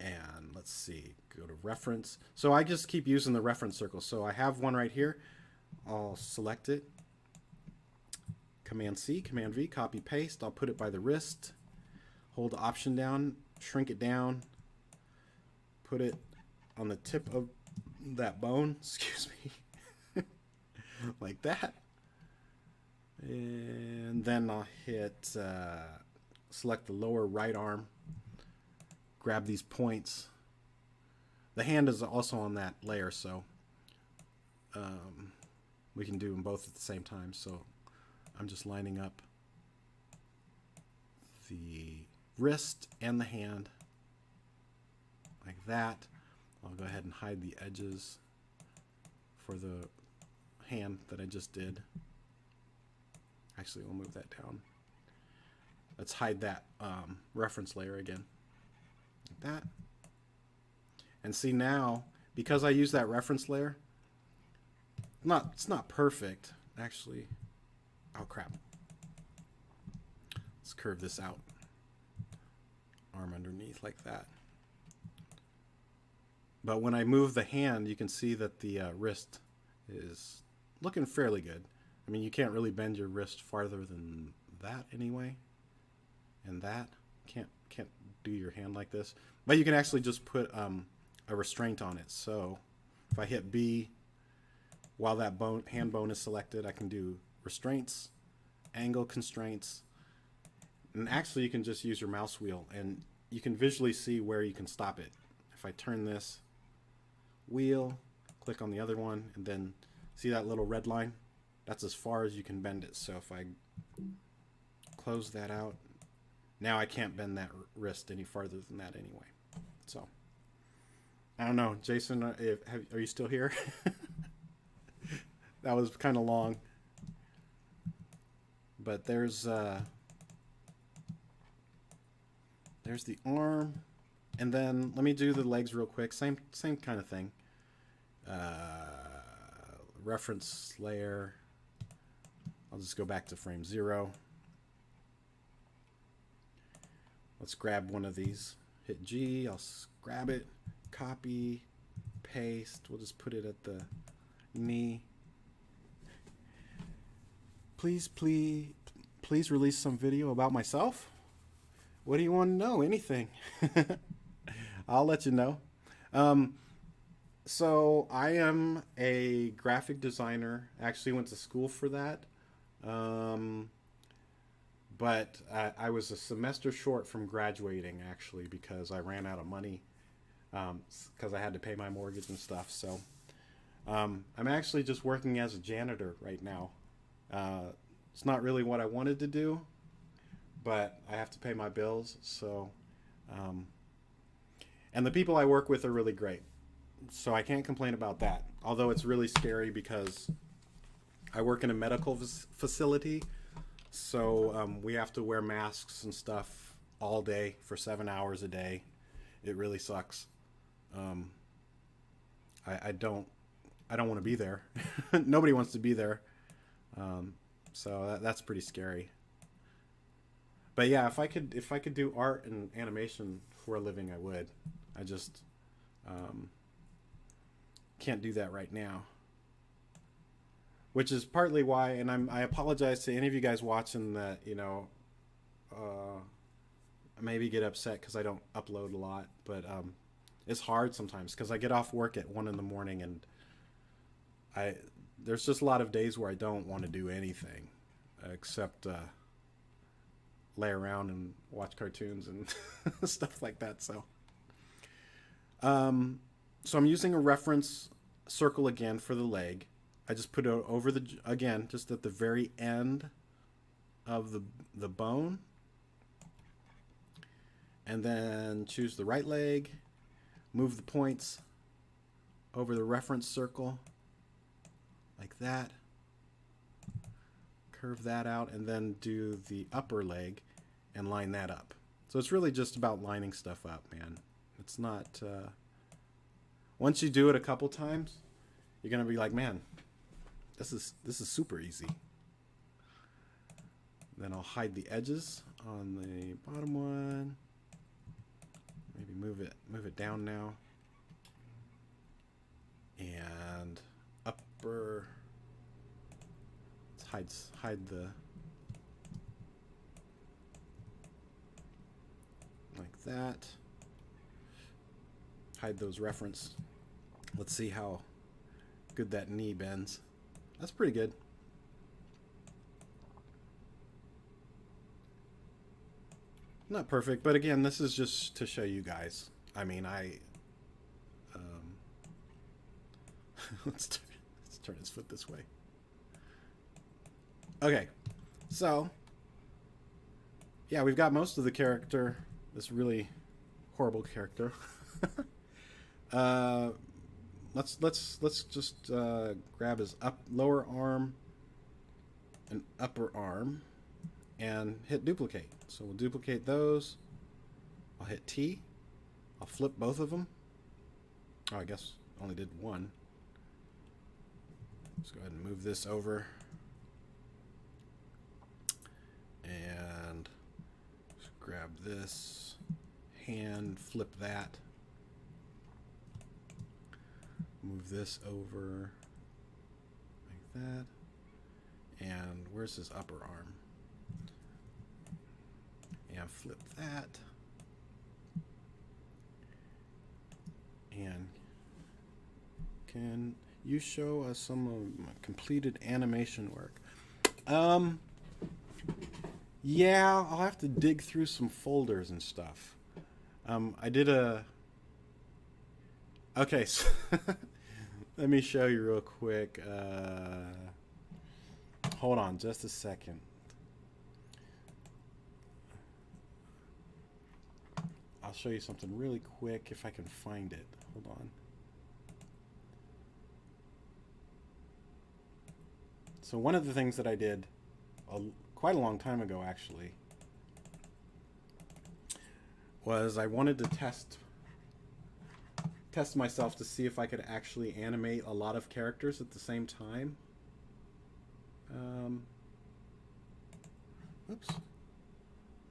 And let's see, go to reference. So I just keep using the reference circle. So I have one right here. I'll select it. Command C, Command V, copy paste. I'll put it by the wrist. Hold the Option down, shrink it down. Put it on the tip of that bone. Excuse me. Like that. And then I'll hit select the lower right arm, grab these points. The hand is also on that layer, so we can do them both at the same time. So I'm just lining up the wrist and the hand like that. I'll go ahead and hide the edges for the hand that I just did. Actually, we'll move that down. Let's hide that reference layer again, like that. And see now, because I use that reference layer, it's not perfect, actually. Oh crap. Let's curve this out. Arm underneath like that. But when I move the hand, you can see that the wrist is looking fairly good. I mean, you can't really bend your wrist farther than that anyway. And that can't do your hand like this. But you can actually just put a restraint on it. So if I hit B while that hand bone is selected, I can do restraints, angle constraints, and actually you can just use your mouse wheel and you can visually see where you can stop it. If I turn this wheel, click on the other one, and then see that little red line? That's as far as you can bend it. So if I close that out, now I can't bend that wrist any farther than that anyway. So I don't know, Jason, are you still here? That was kind of long, but there's the arm, and then let me do the legs real quick. Same kind of thing. Reference layer. I'll just go back to frame 0. Let's grab one of these. Hit G. I'll grab it. Copy. Paste. We'll just put it at the knee. Please release some video about myself. What do you want to know? Anything. I'll let you know. So I am a graphic designer. Actually went to school for that. But I was a semester short from graduating, actually, because I ran out of money because I had to pay my mortgage and stuff. So I'm actually just working as a janitor right now. It's not really what I wanted to do, but I have to pay my bills. So, and the people I work with are really great. So I can't complain about that. Although it's really scary because I work in a medical facility. So we have to wear masks and stuff all day for 7 hours a day. It really sucks. I don't want to be there. Nobody wants to be there. So that's pretty scary. But yeah, if I could do art and animation for a living, I would. I just can't do that right now. Which is partly why, and I apologize to any of you guys watching that, maybe get upset because I don't upload a lot, but it's hard sometimes because I get off work at 1 in the morning and there's just a lot of days where I don't want to do anything. except lay around and watch cartoons and stuff like that. So I'm using a reference circle again for the leg. I just put it over again, just at the very end of the bone, and then choose the right leg, move the points over the reference circle like that, curve that out, and then do the upper leg and line that up. So it's really just about lining stuff up, man. It's not once you do it a couple times, you're gonna be like, man, this is super easy. Then I'll hide the edges on the bottom one. Maybe move it down now. And upper. Let's hide the, like that. Hide those reference. Let's see how good that knee bends. That's pretty good. Not perfect, but again, this is just to show you guys. I mean, let's turn his foot this way. Okay, so yeah, we've got most of the character, this really horrible character. Let's just grab his lower arm and upper arm and hit duplicate. So we'll duplicate those. I'll hit T. I'll flip both of them. Oh, I guess only did one. Let's go ahead and move this over. And just grab this hand, flip that. Move this over like that. And where's his upper arm? And flip that. And can you show us some of my completed animation work? Yeah, I'll have to dig through some folders and stuff. I did a... Okay, so let me show you real quick. Hold on just a second. I'll show you something really quick if I can find it. Hold on. So one of the things that I did quite a long time ago, actually, was I wanted to test myself to see if I could actually animate a lot of characters at the same time. Oops.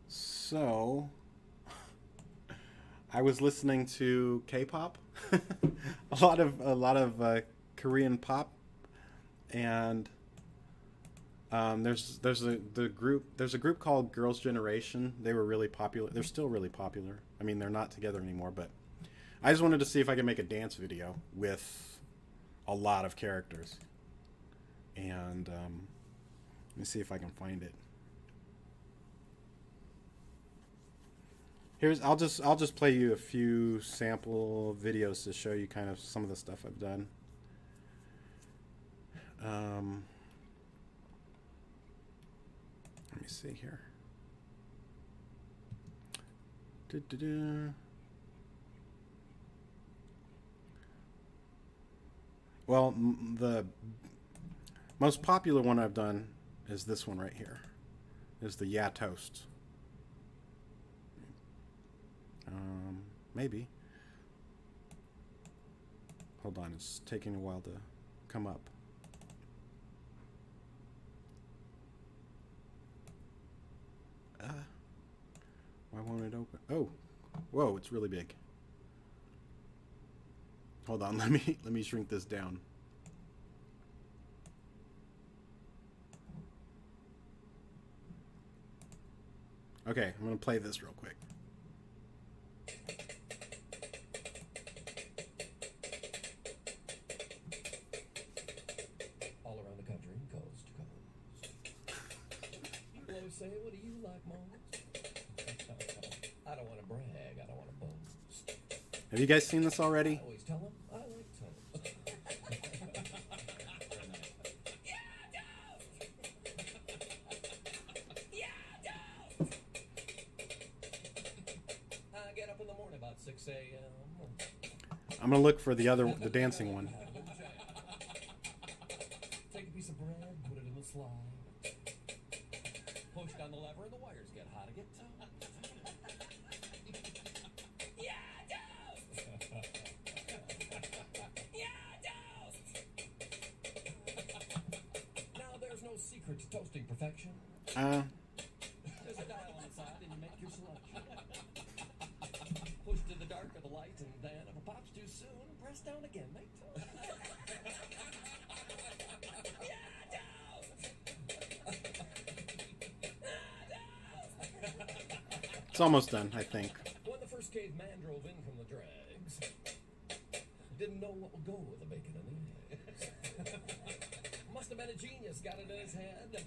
So I was listening to K-pop, a lot of Korean pop, and there's a group called Girls' Generation. They were really popular. They're still really popular. I mean, they're not together anymore, but I just wanted to see if I could make a dance video with a lot of characters. And let me see if I can find it. I'll just play you a few sample videos to show you kind of some of the stuff I've done. Let me see here. Well, the most popular one I've done is this one right here. Is the Yeah Toast. Maybe. Hold on, it's taking a while to come up. Why won't it open? Oh, whoa, it's really big. Hold on, let me shrink this down. Okay, I'm gonna play this real quick. All around the country, coast to coast. say, what do you like most? I don't want to brag, I don't want to boast. Have you guys seen this already? I always tell them I like toast. I get up in the morning about 6 a.m. I'm gonna look for the dancing one. Take a piece of bread, put it in the slide. Push down the lever and the wires get hot. Get toast. Now there's no secret to toasting perfection. There's a dial on the side and you make your selection. Push to the dark of the light and then if it pops too soon, press down again, make toast. It's almost done, I think. When the first caveman drove in from the dregs, didn't know what would go with the bacon and the eggs. Must have been a genius, got it in his head.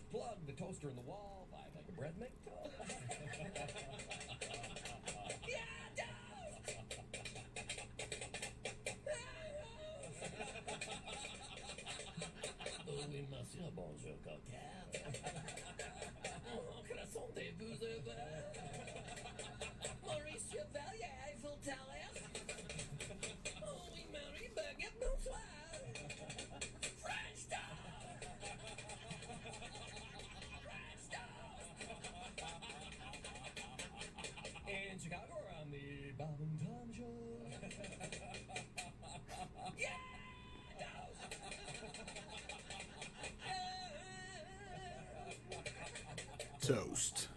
Plug the toaster in the wall, 5 like a bread, make toast. Oui, monsieur, bonjour, coquette. Oh, croissant et vous Maurice Chevalier, Eiffel Tower. Oh, oui, Marie, baguette, bonsoir. French toast. French toast. In Chicago, on the Bob and Tom Show. Yeah! Toast.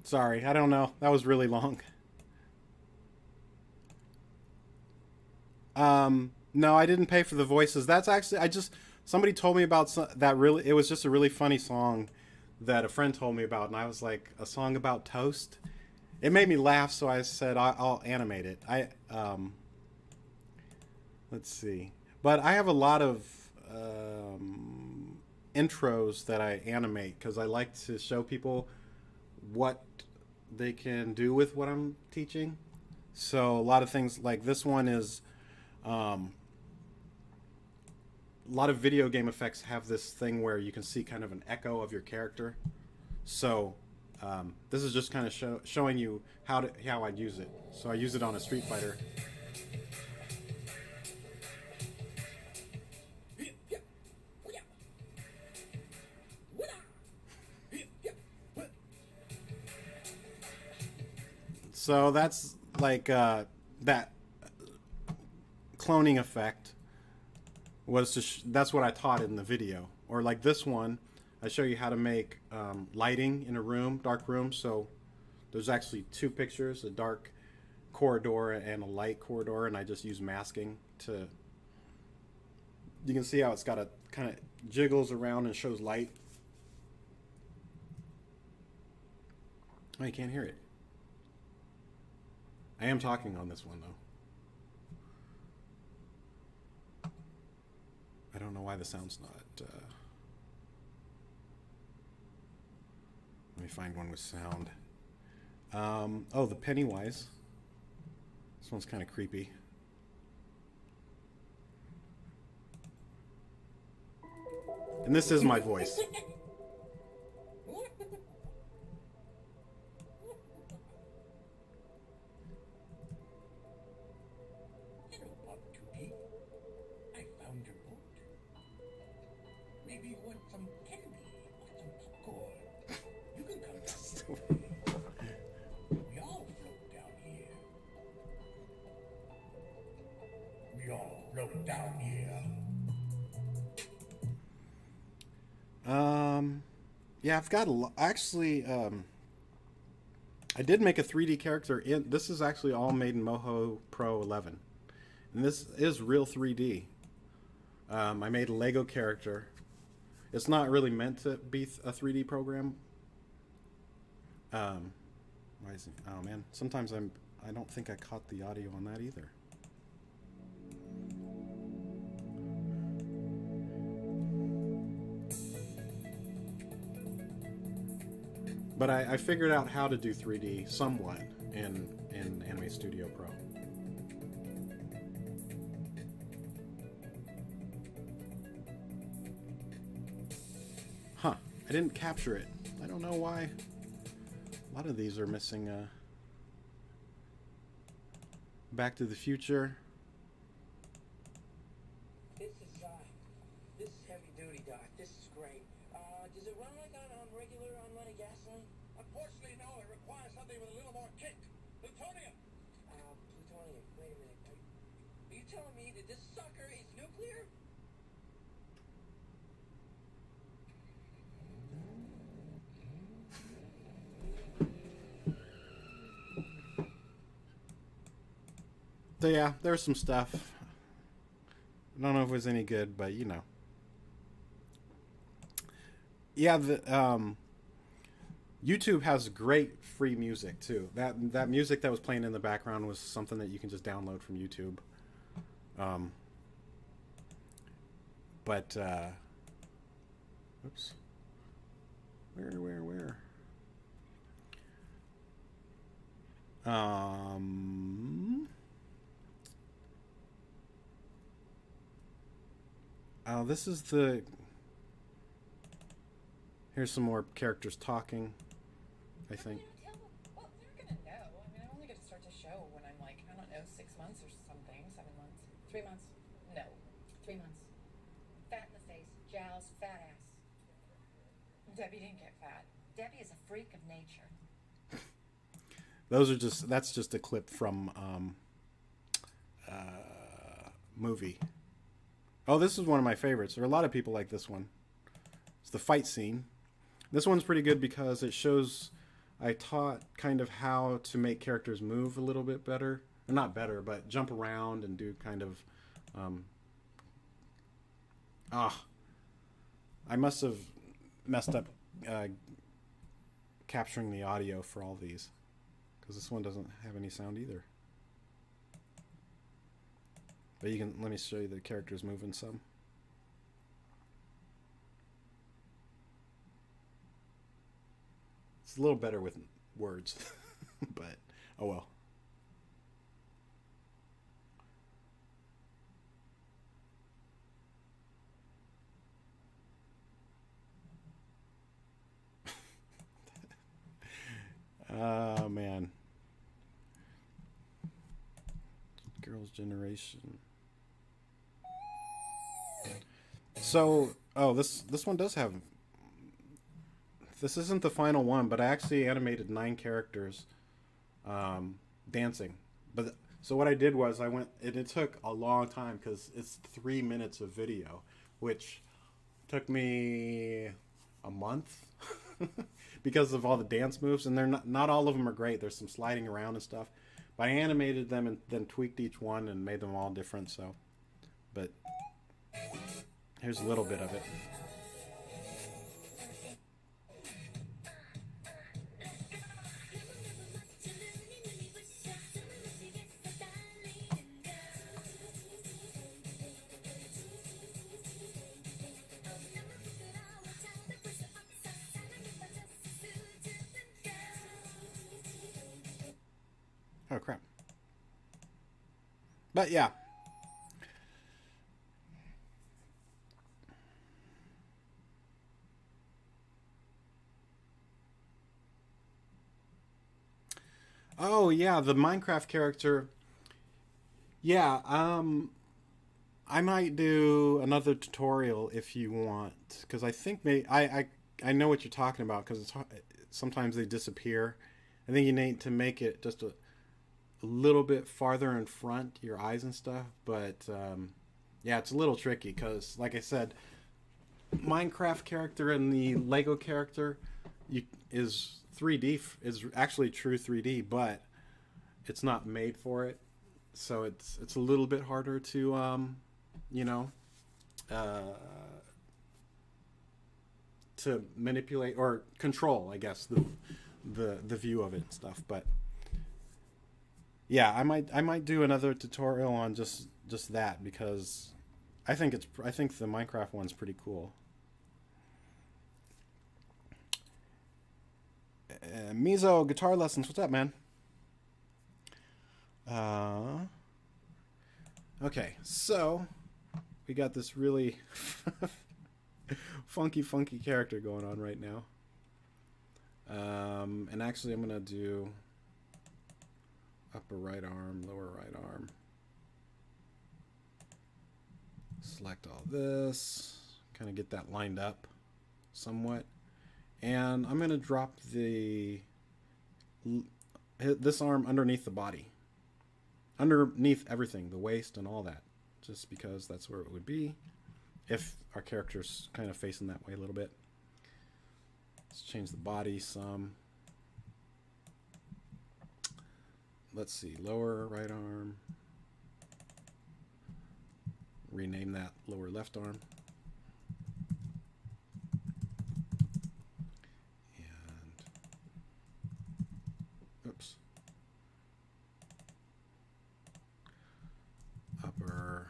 Sorry, I don't know. That was really long. No, I didn't pay for the voices. That's actually, somebody told me about that it was just a really funny song that a friend told me about, and I was like, a song about toast? It made me laugh, so I said, I'll animate it. Let's see. But I have a lot of intros that I animate because I like to show people what they can do with what I'm teaching. So a lot of things like this one is a lot of video game effects have this thing where you can see kind of an echo of your character. So this is just kind of showing you how I'd use it. So I use it on a Street Fighter. So that's like that cloning effect was that's what I taught in the video. Or like this one, I show you how to make lighting in a room, dark room. So there's actually two pictures, a dark corridor and a light corridor, and I just use masking to, you can see how it's got a kind of jiggles around and shows light. Oh, you can't hear it. I am talking on this one, though. I don't know why the sound's not... Let me find one with sound. Oh, the Pennywise. This one's kind of creepy. And this is my voice. Hello, Poptoogi. I found your boat. Maybe you want some candy or some popcorn. You can come down here. We all float down here. We all float down here. Yeah, I've got actually, I did make a 3D character this is actually all made in Moho Pro 11. And this is real 3D. I made a Lego character. It's not really meant to be a 3D program. Why is it? Oh man, sometimes I don't think I caught the audio on that either. But I figured out how to do 3D somewhat in Anime Studio Pro. Huh. I didn't capture it. I don't know why. A lot of these are missing. Back to the Future. This is heavy duty, Doc. This is great. Does it run like on regular unleaded gasoline? Unfortunately, no. It requires something with a little more kick. Plutonium. Plutonium. Wait a minute. Are you telling me that this sucker is nuclear? So yeah, there's some stuff. I don't know if it was any good, but you know. Yeah, the YouTube has great free music too. That music that was playing in the background was something that you can just download from YouTube. Oops. Where? This is the... Here's some more characters talking, I think. Well, they're gonna know. I mean, I'm only gonna start to show when I'm like, I don't know, 6 months or something, 7 months. 3 months? No. 3 months. Fat in the face, jowls, fat ass. Debbie didn't get fat. Debbie is a freak of nature. That's just a clip from movie. Oh, this is one of my favorites. There are a lot of people like this one. It's the fight scene. This one's pretty good because it shows I taught kind of how to make characters move a little bit better. Or not better, but jump around and do kind of I must have messed up capturing the audio for all these, because this one doesn't have any sound either. But you can, let me show you the characters moving some. It's a little better with words, but oh well. Oh man. Girls' Generation. So, oh, this one does have... This isn't the final one, but I actually animated 9 characters dancing. But so what I did was I went... It took a long time because it's 3 minutes of video, which took me a month because of all the dance moves, and they're not all of them are great. There's some sliding around and stuff. But I animated them and then tweaked each one and made them all different. So, but here's a little bit of it. Oh crap. But yeah. Oh yeah, the Minecraft character. Yeah, I might do another tutorial if you want, because I think I know what you're talking about, because it's sometimes they disappear. I think you need to make it just a little bit farther in front, your eyes and stuff, but yeah, it's a little tricky because, like I said, Minecraft character and the Lego character is 3D, is actually true 3D, but it's not made for it, so it's a little bit harder to you know, to manipulate or control, I guess, the view of it and stuff. But yeah, I might do another tutorial on just that, because I think the Minecraft one's pretty cool. Mizo Guitar Lessons, what's up, man? Okay, so we got this really funky character going on right now. And actually I'm gonna do upper right arm, lower right arm. Select all this, kind of get that lined up somewhat. And I'm gonna drop this arm underneath the body. Underneath everything, the waist and all that. Just because that's where it would be if our character's kind of facing that way a little bit. Let's change the body some. Let's see, lower right arm. Rename that lower left arm. And, oops. Upper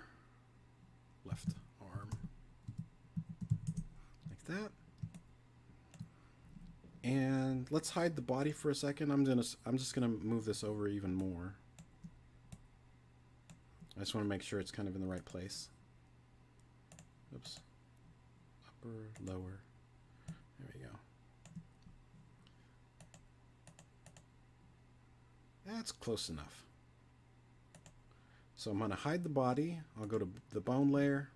left arm. Like that. And let's hide the body for a second. I'm just gonna move this over even more. I just want to make sure it's kind of in the right place. Oops. Upper, lower. There we go. That's close enough. So I'm going to hide the body. I'll go to the bone layer.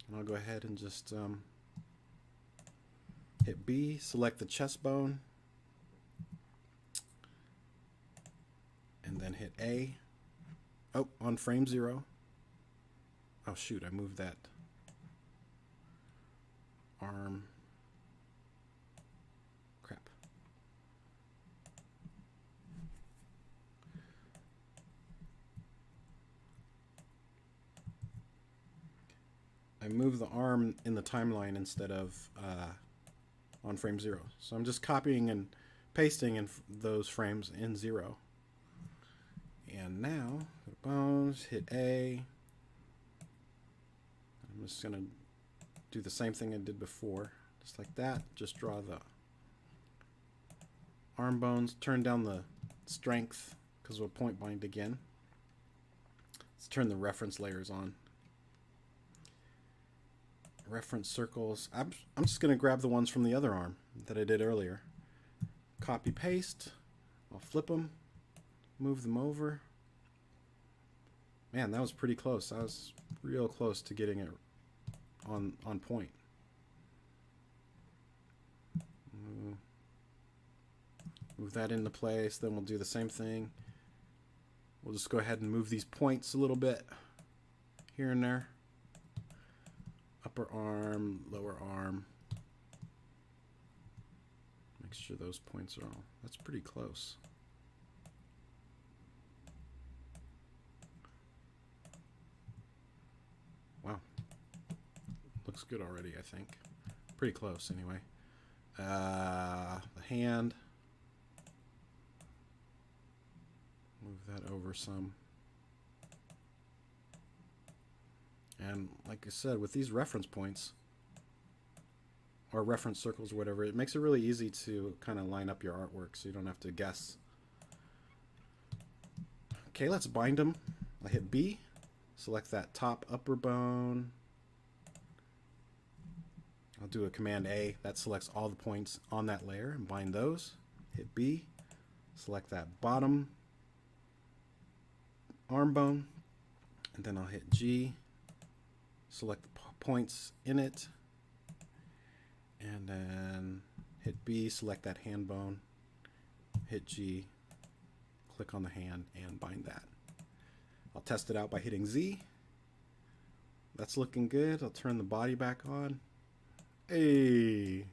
And I'll go ahead and just hit B, select the chest bone. And then hit A. Oh, on frame 0. Oh shoot, I moved that arm. Crap. I moved the arm in the timeline instead of on frame 0. So I'm just copying and pasting in those frames in 0. And now, go to bones, hit A. I'm just going to do the same thing I did before. Just like that. Just draw the arm bones. Turn down the strength because we'll point bind again. Let's turn the reference layers on. Reference circles. I'm just going to grab the ones from the other arm that I did earlier. Copy paste. I'll flip them. Move them over. Man, that was pretty close. I was real close to getting it on point. Move that into place. Then we'll do the same thing. We'll just go ahead and move these points a little bit here and there. Upper arm, lower arm. Make sure those points are all. That's pretty close. Wow. Looks good already, I think. Pretty close, anyway. The hand. Move that over some. And like I said, with these reference points, or reference circles or whatever, it makes it really easy to kind of line up your artwork so you don't have to guess. Okay, let's bind them. I hit B. Select that top upper bone. I'll do a Command A. That selects all the points on that layer and bind those. Hit B. Select that bottom arm bone. And then I'll hit G. Select the points in it. And then hit B. Select that hand bone. Hit G. Click on the hand and bind that. I'll test it out by hitting Z. That's looking good. I'll turn the body back on. Hey,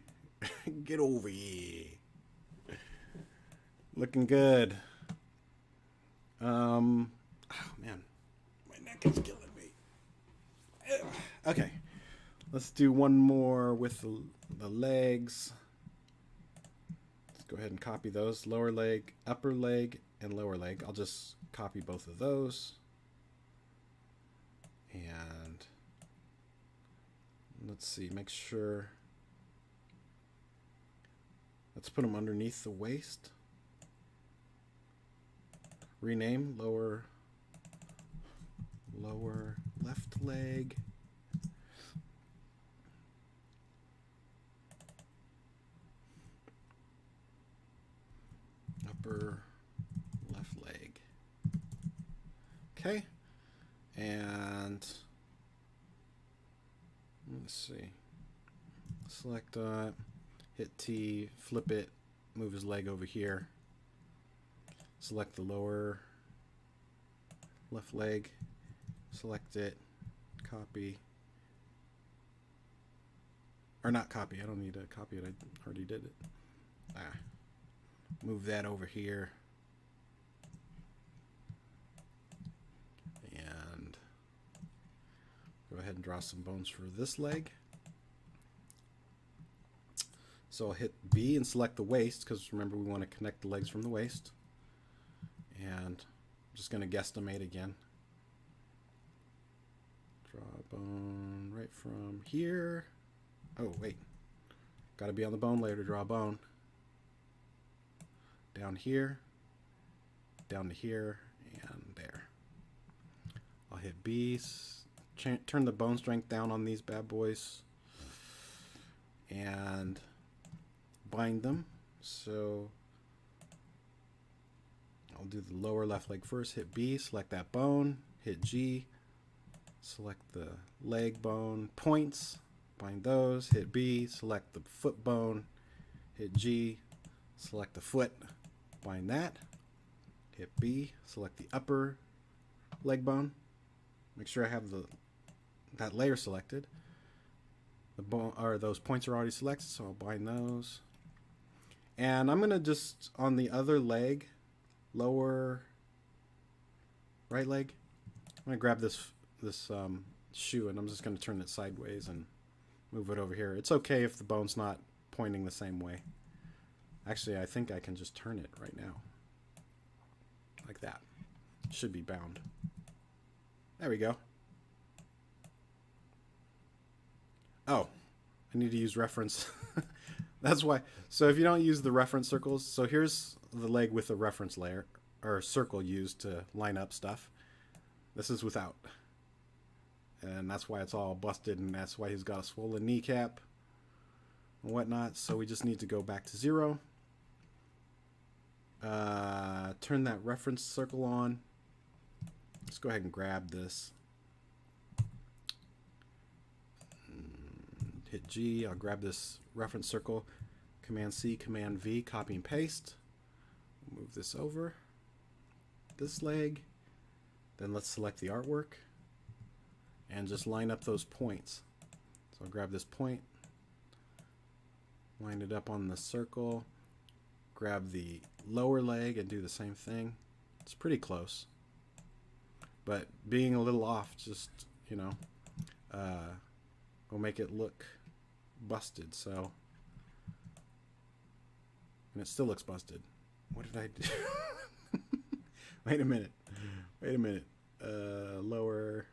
get over here. Looking good. Oh man, my neck is killing me. Okay, let's do one more with the legs. Let's go ahead and copy those. Lower leg, upper leg, and lower leg. I'll just copy both of those. And let's see, make sure Let's put them underneath the waist. Rename lower left leg. Upper left leg. Okay. And let's see. Select that. Hit T, flip it, move his leg over here. Select the lower left leg, select it, copy, or not copy, I don't need to copy it, I already did it. Move that over here, and go ahead and draw some bones for this leg. So I'll hit B and select the waist, because remember we want to connect the legs from the waist. And I'm just going to guesstimate again. Draw a bone right from here. Oh, wait. Got to be on the bone layer to draw a bone. Down here, down to here, and there. I'll hit B, turn the bone strength down on these bad boys, and bind them. So I'll do the lower left leg first. Hit B, select that bone, hit G, select the leg bone points, bind those, hit B, select the foot bone, hit G, select the foot, bind that, hit B, select the upper leg bone, make sure I have that layer selected. The bone, or those points are already selected, so I'll bind those. And I'm gonna just, on the other leg, lower right leg, I'm gonna grab this shoe, and I'm just gonna turn it sideways and move it over here. It's okay if the bone's not pointing the same way. Actually, I think I can just turn it right now, like that. Should be bound. There we go. Oh, I need to use reference. That's why. So if you don't use the reference circles, so here's the leg with a reference layer or circle used to line up stuff. This is without. And that's why it's all busted, and that's why he's got a swollen kneecap and whatnot. So we just need to go back to 0. Turn that reference circle on. Let's go ahead and grab this. Hit G, I'll grab this reference circle, Command C, Command V, copy and paste. Move this over, this leg, then let's select the artwork and just line up those points. So I'll grab this point, line it up on the circle, grab the lower leg and do the same thing. It's pretty close, but being a little off, just, you know, will make it look busted. So, and it still looks busted. What did I do? Wait a minute. Lower.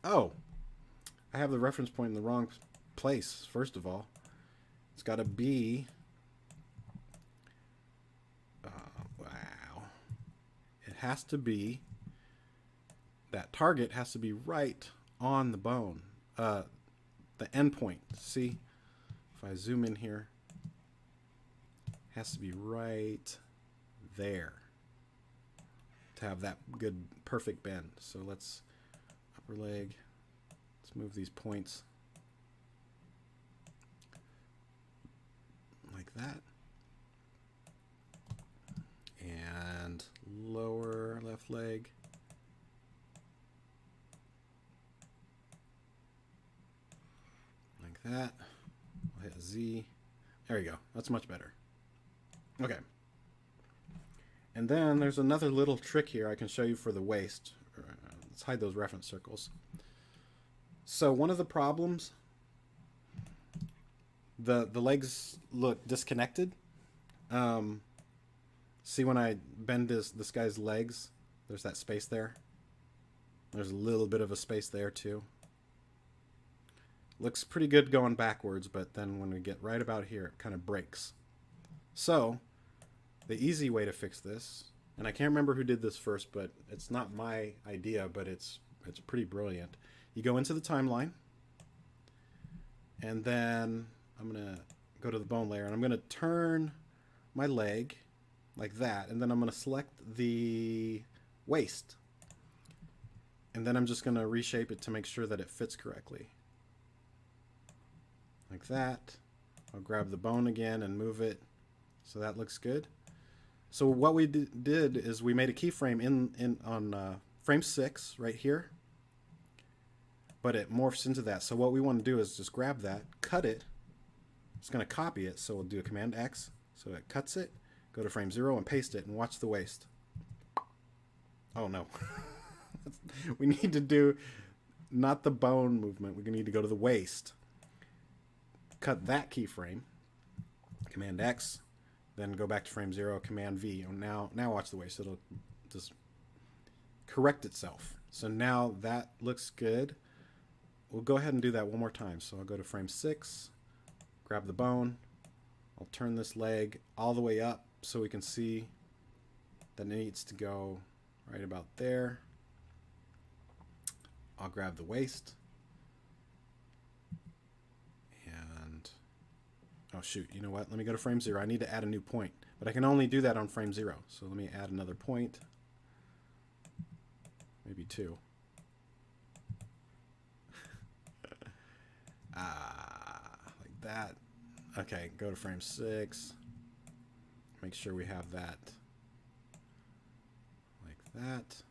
Oh, I have the reference point in the wrong place. First of all, it's got to be. Wow. It has to be. That target has to be right on the bone. The end point. See, if I zoom in here, it has to be right there to have that good, perfect bend. So let's upper leg. Let's move these points like that. And lower left leg. Like that. I'll hit Z. There you go. That's much better. Okay. And then there's another little trick here I can show you for the waist. Let's hide those reference circles. So one of the problems, the legs look disconnected. See, when I bend this guy's legs, there's that space there. There's a little bit of a space there too. Looks pretty good going backwards, but then when we get right about here, it kind of breaks. So the easy way to fix this, and I can't remember who did this first, but it's not my idea, but it's pretty brilliant. You go into the timeline, and then I'm going to go to the bone layer, and I'm going to turn my leg like that, and then I'm going to select the waist. And then I'm just going to reshape it to make sure that it fits correctly. Like that. I'll grab the bone again and move it so that looks good. So what we did is we made a keyframe on frame 6 right here, but it morphs into that. So what we want to do is just grab that, cut it. It's going to copy it, so we'll do a Command X, so it cuts it. Go to frame 0 and paste it, and watch the waist. Oh no. We need to do not the bone movement. We need to go to the waist. Cut that keyframe. Command X. Then go back to frame 0, Command V. And now watch the waist. It'll just correct itself. So now that looks good. We'll go ahead and do that one more time. So I'll go to frame 6, grab the bone. I'll turn this leg all the way up so we can see that it needs to go right about there. I'll grab the waist. And, oh shoot, you know what? Let me go to frame 0. I need to add a new point, but I can only do that on frame 0. So let me add another point. Maybe 2. Like that. Okay, go to frame 6. Make sure we have that like that.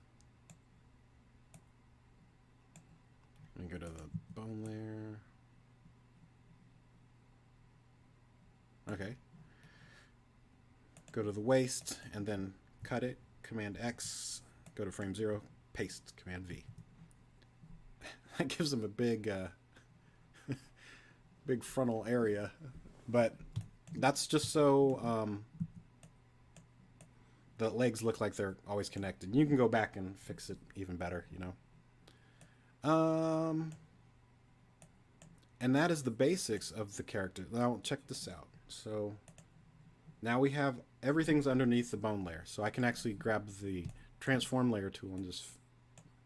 And go to the bone layer. Okay. Go to the waist and then cut it. Command X. Go to frame 0. Paste. Command V. That gives them a big, big frontal area, but that's just so the legs look like they're always connected. You can go back and fix it even better, you know. And that is the basics of the character. Now check this out. So now we have everything's underneath the bone layer. So I can actually grab the transform layer tool and just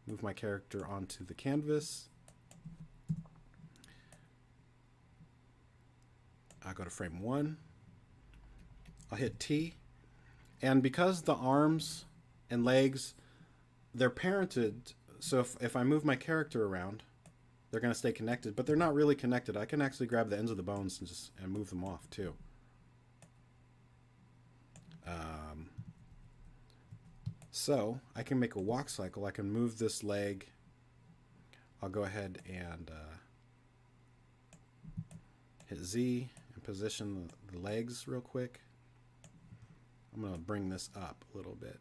move my character onto the canvas. I'll go to frame 1. I'll hit T. And because the arms and legs, they're parented, so if I move my character around, they're going to stay connected, but they're not really connected. I can actually grab the ends of the bones and move them off too. So I can make a walk cycle. I can move this leg. I'll go ahead and hit Z and position the legs real quick. I'm going to bring this up a little bit.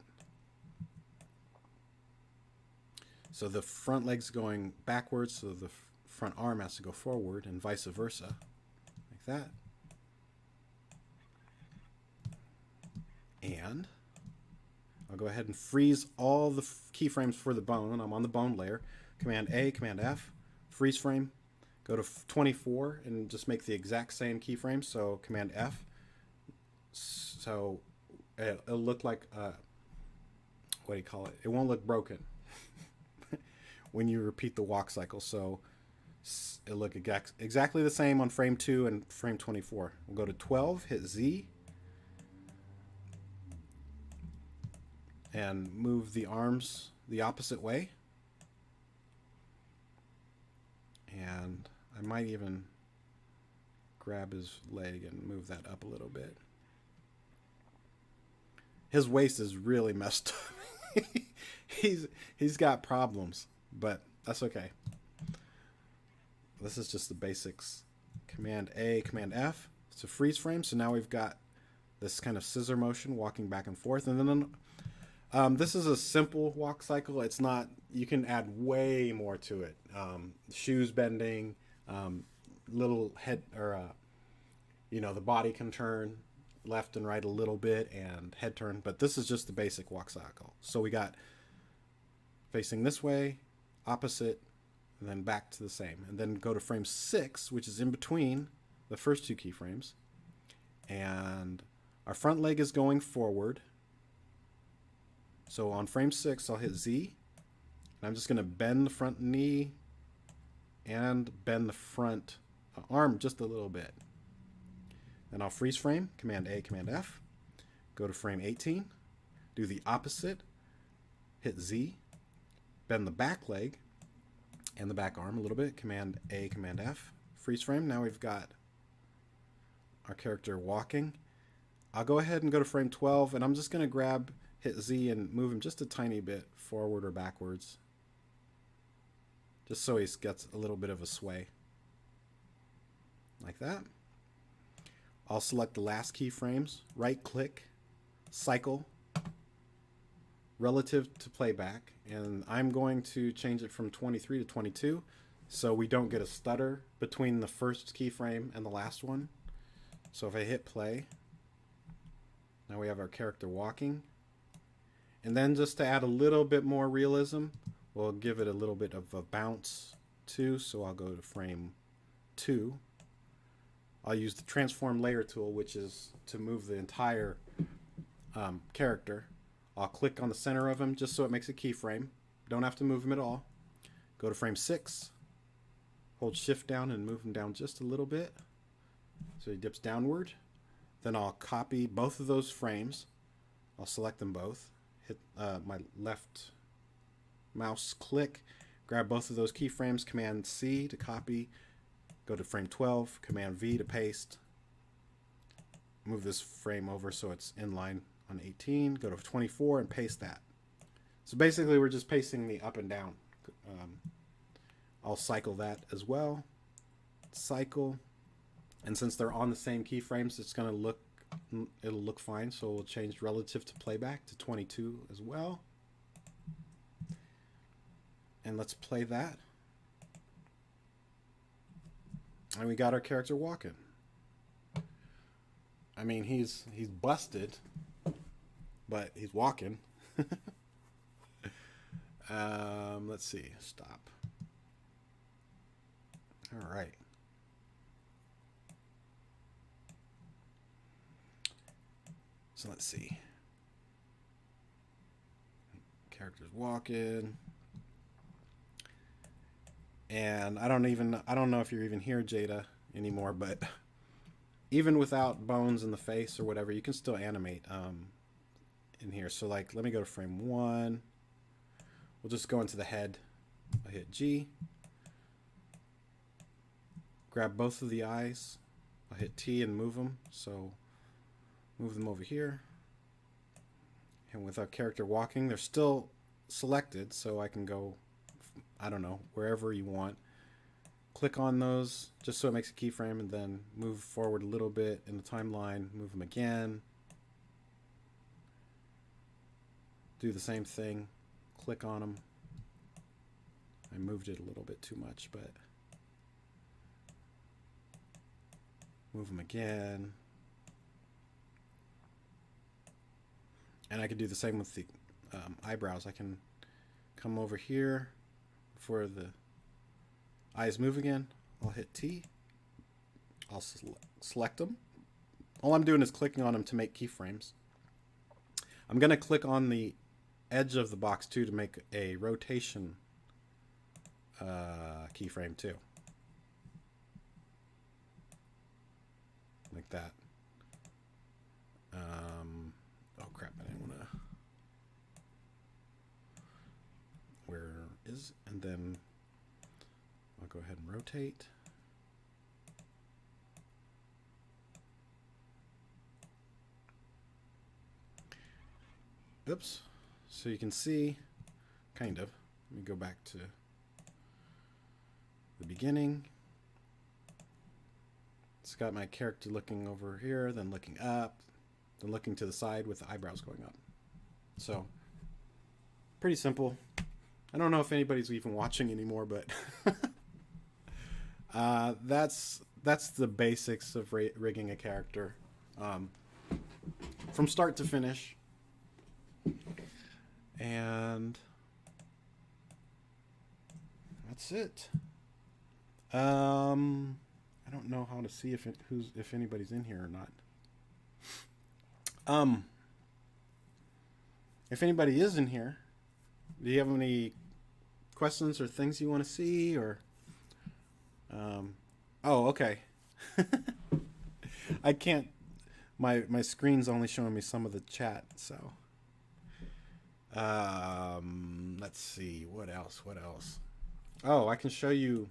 So the front leg's going backwards, so the front arm has to go forward, and vice versa, like that. And I'll go ahead and freeze all the keyframes for the bone. I'm on the bone layer. Command A, Command F, freeze frame. Go to 24 and just make the exact same keyframe. So Command F. So it'll look like, what do you call it? It won't look broken when you repeat the walk cycle. So it'll look exactly the same on frame 2 and frame 24. We'll go to 12, hit Z, and move the arms the opposite way. And I might even grab his leg and move that up a little bit. His waist is really messed up. he's got problems, but that's okay. This is just the basics. Command A, Command F. It's a freeze frame. So now we've got this kind of scissor motion walking back and forth. And then this is a simple walk cycle. It's not, you can add way more to it. Shoes bending, little head, or, the body can turn left and right a little bit, and head turn. But this is just the basic walk cycle. So we got facing this way, opposite, and then back to the same. And then go to frame 6, which is in between the first two keyframes. And our front leg is going forward. So on frame 6, I'll hit Z. And I'm just going to bend the front knee and bend the front arm just a little bit. Then I'll freeze frame, Command A, Command F. Go to frame 18. Do the opposite. Hit Z. Bend the back leg and the back arm a little bit. Command A, Command F. Freeze frame. Now we've got our character walking. I'll go ahead and go to frame 12, and I'm just going to hit Z and move him just a tiny bit forward or backwards, just so he gets a little bit of a sway. Like that. I'll select the last keyframes, right click, cycle, relative to playback, and I'm going to change it from 23 to 22 so we don't get a stutter between the first keyframe and the last one. So if I hit play, now we have our character walking. And then just to add a little bit more realism, we'll give it a little bit of a bounce too. So I'll go to frame 2. I'll use the transform layer tool, which is to move the entire character. I'll click on the center of him just so it makes a keyframe. Don't have to move him at all. Go to frame 6. Hold shift down and move him down just a little bit so he dips downward. Then I'll copy both of those frames. I'll select them both. Hit my left mouse click. Grab both of those keyframes. Command C to copy. Go to frame 12. Command V to paste. Move this frame over so it's in line on 18. Go to 24 and paste that. So basically we're just pasting the up and down. I'll cycle that as well. Cycle. And since they're on the same keyframes, it'll look fine. So we'll change relative to playback to 22 as well. And let's play that. And we got our character walking. I mean, he's busted, but he's walking. Let's see. Stop. All right. So let's see. Characters walking. And I don't know if you're even here, Jada, anymore, but even without bones in the face or whatever, you can still animate in here. So like, let me go to frame 1. We'll just go into the head. I hit G. Grab both of the eyes. I'll hit T and move them. So move them over here. And with our character walking, they're still selected, so I can go, I don't know, wherever you want. Click on those just so it makes a keyframe, and then move forward a little bit in the timeline, move them again. Do the same thing, click on them. I moved it a little bit too much, but move them again. And I can do the same with the eyebrows. I can come over here before the eyes move again. I'll hit T. I'll select them. All I'm doing is clicking on them to make keyframes. I'm going to click on the edge of the box too to make a rotation keyframe too. Like that. Oh crap, I didn't want to. Where is, and then I'll go ahead and rotate. Oops. So you can see, kind of. Let me go back to the beginning. It's got my character looking over here, then looking up, then looking to the side with the eyebrows going up. So, pretty simple. I don't know if anybody's even watching anymore, but that's the basics of rigging a character from start to finish. And that's it. I don't know how to see if anybody's in here or not. If anybody is in here, do you have any questions or things you want to see, or oh, okay. I can't, my screen's only showing me some of the chat, so let's see, what else. Oh, I can show you.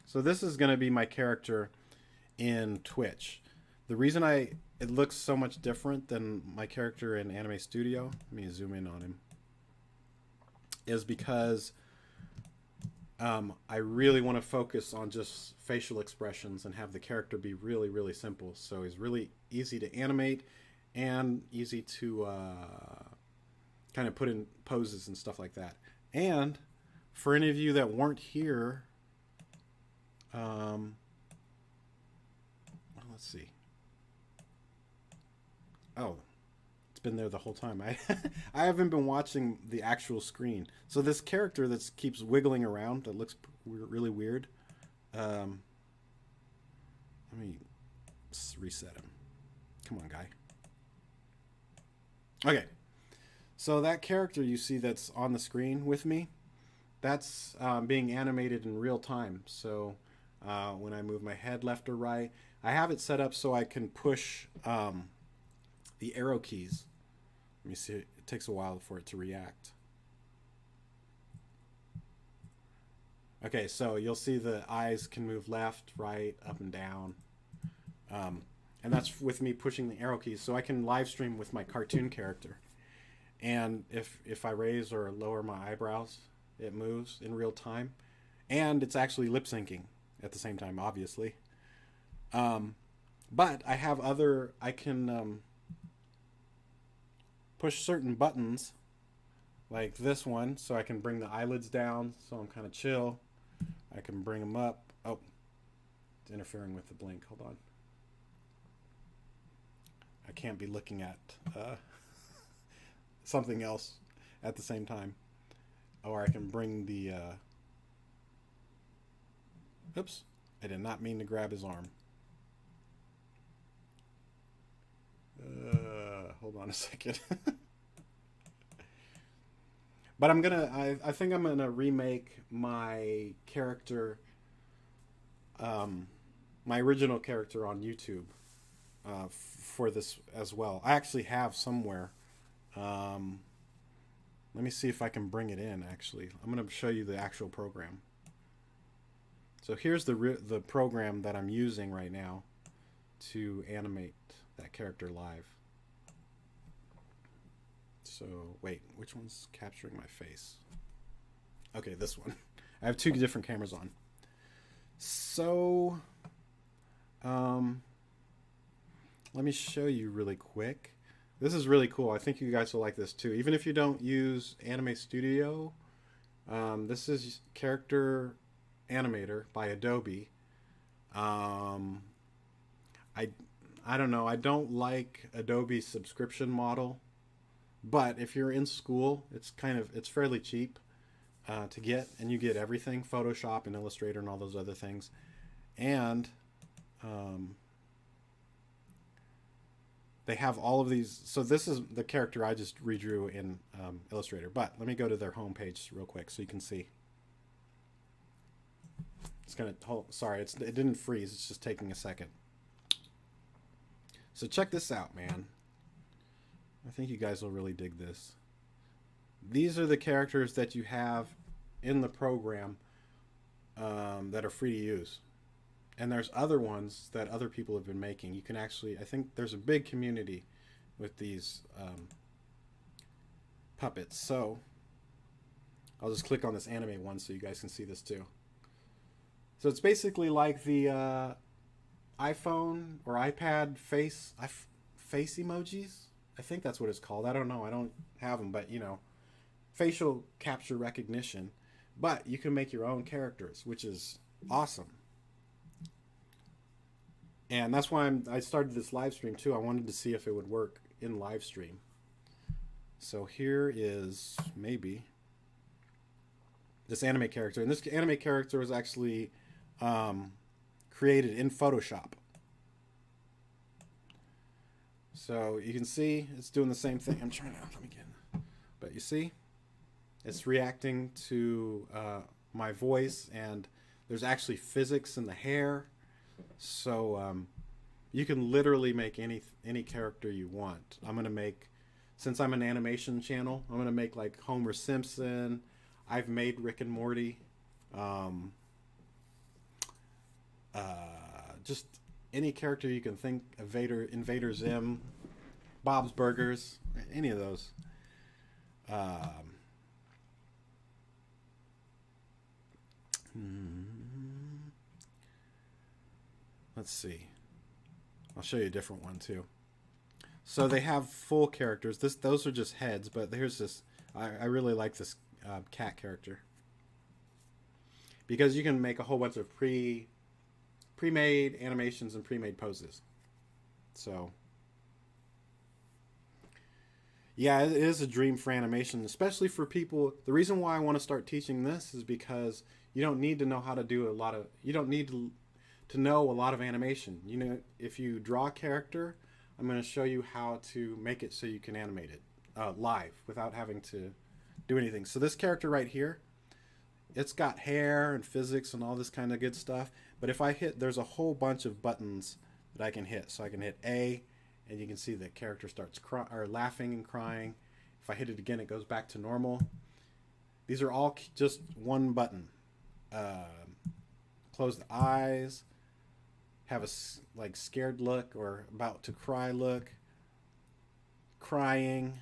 So this is going to be my character in Twitch. The reason it looks so much different than my character in Anime Studio, let me zoom in on him, is because I really want to focus on just facial expressions and have the character be really, really simple. So he's really easy to animate and easy to kind of put in poses and stuff like that. And for any of you that weren't here, let's see. Oh, it's been there the whole time. I haven't been watching the actual screen. So this character that keeps wiggling around, that looks really weird. Let me reset him. Come on, guy. Okay. So that character you see that's on the screen with me, that's being animated in real time. So when I move my head left or right, I have it set up so I can push the arrow keys. Let me see, it takes a while for it to react. Okay, so you'll see the eyes can move left, right, up and down. And that's with me pushing the arrow keys, so I can live stream with my cartoon character. And if I raise or lower my eyebrows, it moves in real time. And it's actually lip syncing at the same time, obviously. But I have I can push certain buttons, like this one, so I can bring the eyelids down, so I'm kind of chill. I can bring them up. Oh, it's interfering with the blink. Hold on. I can't be looking at something else at the same time. Or I can bring the... oops, I did not mean to grab his arm. Hold on a second. But I'm gonna, I think I'm gonna remake my character, my original character on YouTube for this as well. I actually have somewhere. Let me see if I can bring it in, actually. I'm gonna show you the actual program. So here's the program that I'm using right now to animate that character live. So wait, which one's capturing my face? Okay, this one. I have two different cameras on. So let me show you really quick. This is really cool. I think you guys will like this too. Even if you don't use Anime Studio, this is Character Animator by Adobe. I don't know. I don't like Adobe's subscription model, but if you're in school, it's fairly cheap to get, and you get everything, Photoshop and Illustrator and all those other things. And they have all of these. So this is the character I just redrew in Illustrator, but let me go to their homepage real quick so you can see. It's gonna hold, sorry, it didn't freeze, it's just taking a second. So check this out, man. I think you guys will really dig this. These are the characters that you have in the program that are free to use. And there's other ones that other people have been making. You can actually, I think there's a big community with these puppets. So I'll just click on this anime one so you guys can see this too. So it's basically like the iPhone or iPad face emojis. I think that's what it's called. I don't know. I don't have them, but you know, facial capture recognition. But you can make your own characters, which is awesome. And that's why I started this live stream too. I wanted to see if it would work in live stream. So here is maybe. this anime character. And this anime character was actually created in Photoshop. So you can see it's doing the same thing. I'm trying to, let me get, but you see, it's reacting to my voice, and there's actually physics in the hair. So you can literally make any character you want. I'm gonna make, since I'm an animation channel, I'm gonna make like Homer Simpson. I've made Rick and Morty. Just any character you can think. Invader Zim, Bob's Burgers, any of those. Let's see. I'll show you a different one too. So they have full characters. Those are just heads, but here's this. I really like this cat character because you can make a whole bunch of pre-made animations and pre-made poses. So yeah, it is a dream for animation, especially for people. The reason why I want to start teaching this is because you don't need to know how to do you don't need to know a lot of animation. You know, if you draw a character, I'm going to show you how to make it so you can animate it live without having to do anything. So this character right here, it's got hair and physics and all this kind of good stuff. But if I hit, there's a whole bunch of buttons that I can hit. So I can hit A, and you can see the character starts laughing and crying. If I hit it again, it goes back to normal. These are all just one button. Close the eyes, have a like scared look or about to cry look, crying,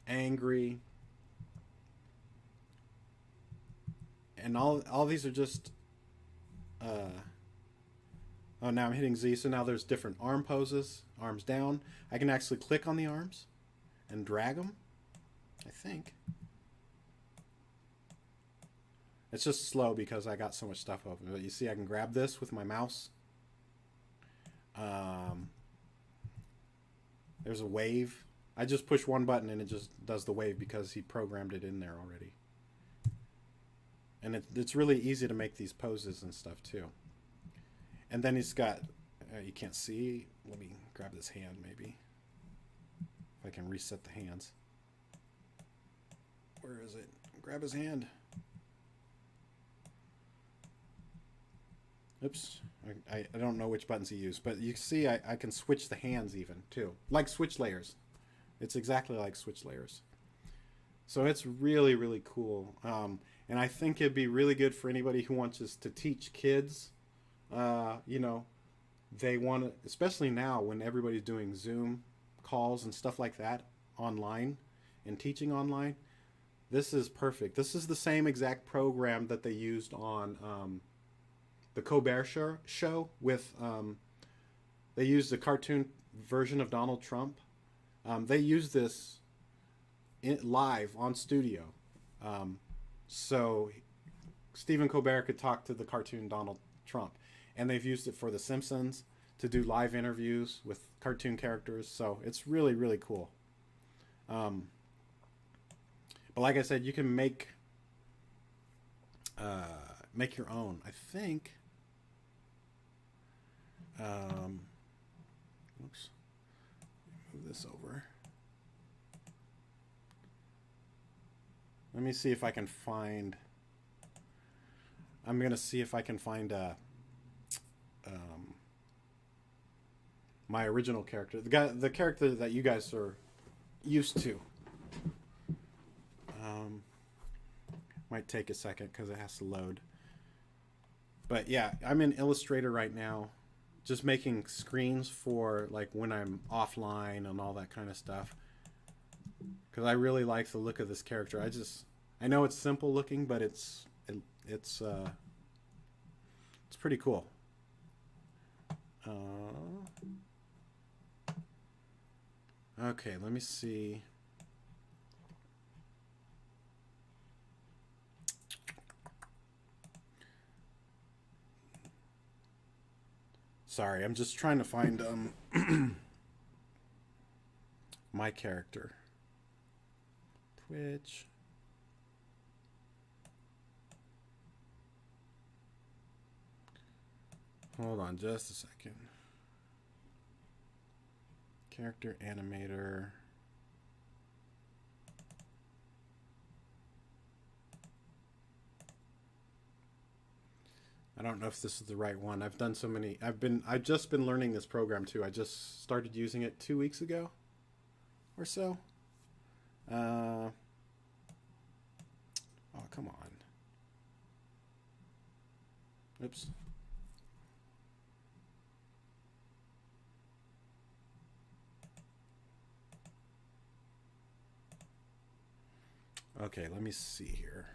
angry, and all these are just oh, now I'm hitting Z, so now there's different arm poses. Arms down. I can actually click on the arms and drag them, I think. It's just slow because I got so much stuff open. But you see, I can grab this with my mouse. There's a wave. I just push one button and it just does the wave because he programmed it in there already. And it's really easy to make these poses and stuff too. And then he's got, you can't see. Let me grab this hand maybe. If I can reset the hands. Where is it? Grab his hand. Oops, I don't know which buttons he used, but you see I can switch the hands even too, like switch layers. It's exactly like switch layers. So it's really, really cool. And I think it'd be really good for anybody who wants us to teach kids. You know, they want to, especially now when everybody's doing Zoom calls and stuff like that online and teaching online. This is perfect. This is the same exact program that they used on the Colbert show with, they used the cartoon version of Donald Trump. They used this live on studio. So Stephen Colbert could talk to the cartoon Donald Trump. And they've used it for The Simpsons to do live interviews with cartoon characters. So it's really, really cool. But like I said, you can make your own. I think. Oops. Move this over. Let me see if I can find. I'm gonna see if I can find my original character, the character that you guys are used to. Might take a second because it has to load. But yeah, I'm in Illustrator right now, just making screens for like when I'm offline and all that kind of stuff. Because I really like the look of this character. I know it's simple looking, but it's pretty cool. Okay, let me see. Sorry, I'm just trying to find my character. Twitch. Hold on just a second. Character animator. I don't know if this is the right one. I've done so many. I've just been learning this program too. I just started using it 2 weeks ago or so. Oh, come on. Oops. Okay, let me see here.